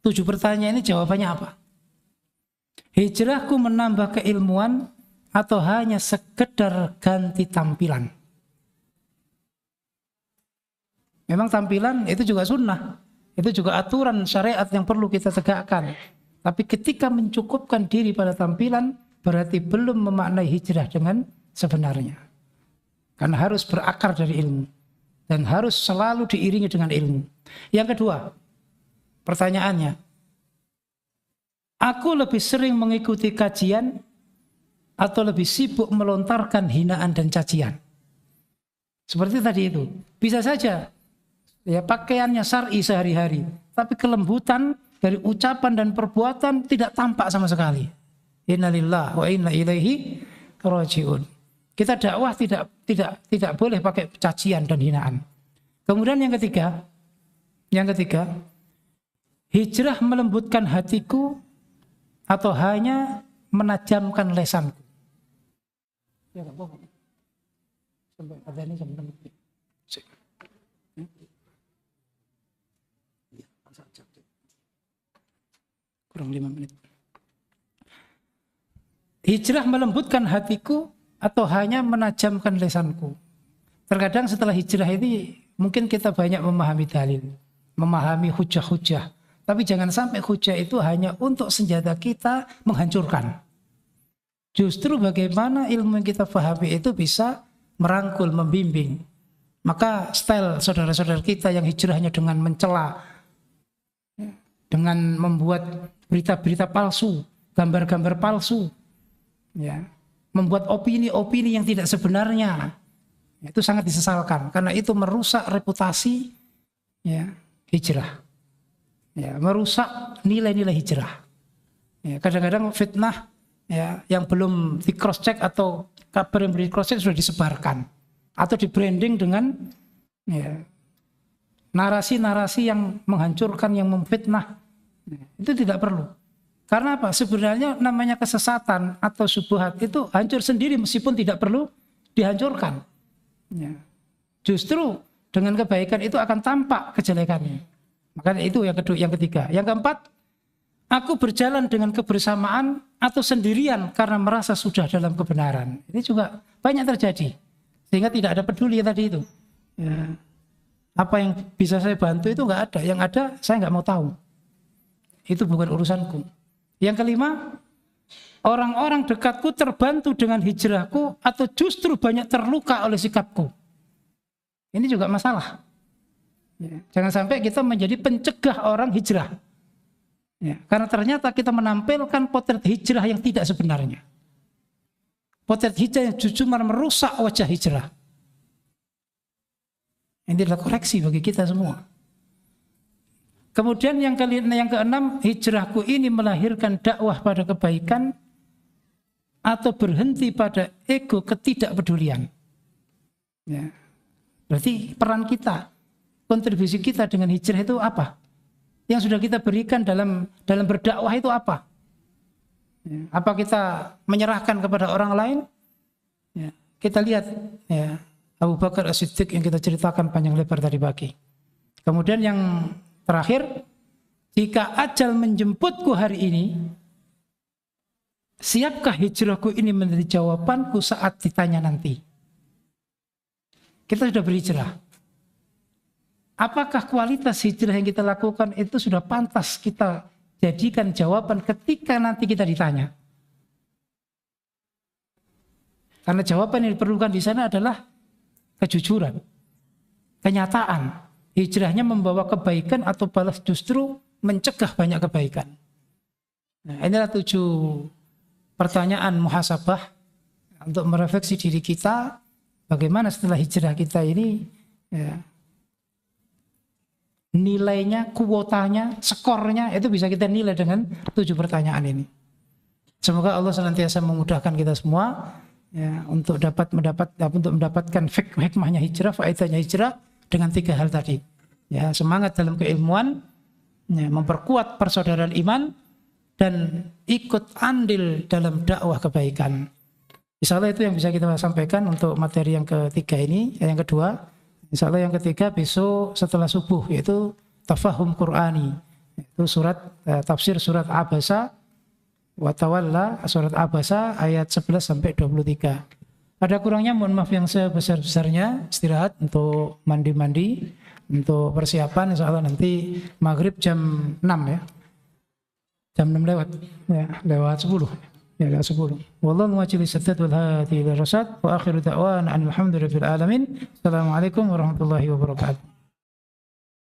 7 pertanyaan ini jawabannya apa? Hijrahku menambah keilmuan atau hanya sekedar ganti tampilan? Memang tampilan itu juga sunnah. Itu juga aturan syariat yang perlu kita tegakkan. Tapi ketika mencukupkan diri pada tampilan, berarti belum memaknai hijrah dengan sebenarnya. Karena harus berakar dari ilmu. Dan harus selalu diiringi dengan ilmu. Yang kedua, pertanyaannya. Aku lebih sering mengikuti kajian atau lebih sibuk melontarkan hinaan dan cacian? Seperti tadi itu. Bisa saja ya pakaiannya syar'i sehari-hari, tapi kelembutan dari ucapan dan perbuatan tidak tampak sama sekali. Innalillahi wa inna ilaihi raji'un. Kita dakwah tidak boleh pakai cacian dan hinaan. Kemudian yang ketiga, hijrah melembutkan hatiku atau hanya menajamkan lesanku? Ya enggak apa-apa. Sampai ada ini sampai kurang 5 menit. Hijrah melembutkan hatiku atau hanya menajamkan lesanku? Terkadang setelah hijrah ini mungkin kita banyak memahami dalil, memahami hujah-hujah. Tapi jangan sampai hujah itu hanya untuk senjata kita menghancurkan. Justru bagaimana ilmu yang kita pahami itu bisa merangkul, membimbing. Maka style saudara-saudara kita yang hijrahnya dengan mencela, dengan membuat berita-berita palsu, gambar-gambar palsu, ya, membuat opini-opini yang tidak sebenarnya, itu sangat disesalkan karena itu merusak reputasi ya, hijrah, ya, merusak nilai-nilai hijrah. Ya, kadang-kadang fitnah ya, yang belum di cross check atau kabar yang belum di cross check sudah disebarkan atau di branding dengan ya, narasi-narasi yang menghancurkan, yang memfitnah. Itu tidak perlu. Karena apa? Sebenarnya namanya kesesatan atau syubhat itu hancur sendiri meskipun tidak perlu dihancurkan. Ya. Justru dengan kebaikan itu akan tampak kejelekannya. Makanya itu yang kedua, yang ketiga. Yang keempat, aku berjalan dengan kebersamaan atau sendirian karena merasa sudah dalam kebenaran. Ini juga banyak terjadi. Sehingga tidak ada peduli tadi itu. Ya. Apa yang bisa saya bantu itu nggak ada. Yang ada saya nggak mau tahu. Itu bukan urusanku. Yang kelima, orang-orang dekatku terbantu dengan hijrahku atau justru banyak terluka oleh sikapku. Ini juga masalah. Ya, jangan sampai kita menjadi pencegah orang hijrah. Ya, karena ternyata kita menampilkan potret hijrah yang tidak sebenarnya. Potret hijrah yang justru merusak wajah hijrah. Ini adalah koreksi bagi kita semua. Kemudian yang keenam, hijrahku ini melahirkan dakwah pada kebaikan atau berhenti pada ego ketidakpedulian. Ya. Berarti peran kita, kontribusi kita dengan hijrah itu apa? Yang sudah kita berikan dalam berdakwah itu apa? Ya. Apa kita menyerahkan kepada orang lain? Ya. Kita lihat ya, Abu Bakar As-Siddiq yang kita ceritakan panjang lebar tadi pagi. Kemudian yang terakhir, jika ajal menjemputku hari ini, siapkah hijrahku ini menjadi jawabanku saat ditanya nanti? Kita sudah berhijrah. Apakah kualitas hijrah yang kita lakukan itu sudah pantas kita jadikan jawaban ketika nanti kita ditanya? Karena jawaban yang diperlukan di sana adalah kejujuran, kenyataan. Hijrahnya membawa kebaikan atau balas justru mencegah banyak kebaikan. Nah, inilah 7 pertanyaan muhasabah untuk merefleksi diri kita. Bagaimana setelah hijrah kita ini ya, nilainya, kuotanya, skornya itu bisa kita nilai dengan 7 pertanyaan ini. Semoga Allah senantiasa memudahkan kita semua ya, untuk mendapatkan hikmahnya hijrah, faedahnya hijrah dengan 3 hal tadi. Ya, semangat dalam keilmuan, ya, memperkuat persaudaraan iman, dan ikut andil dalam dakwah kebaikan. Insya Allah itu yang bisa kita sampaikan untuk materi yang ketiga ini. Yang kedua, Insya Allah yang ketiga besok setelah subuh, yaitu tafahum Qur'ani, itu surat tafsir surat Abasa wa tawalla, surat Abasa ayat 11 sampai 23. Ada kurangnya mohon maaf yang sebesar-besarnya. Istirahat untuk mandi-mandi, untuk persiapan. Insya Allah nanti maghrib jam 6 ya, jam 6 lewat ya, lewat 10 ya, lewat 10. Wallahu muwaffiq lis-sadad wal hadi ila rasyad wa akhiru da'wana alhamdulillahi rabbil alamin. Assalamualaikum warahmatullahi wabarakatuh.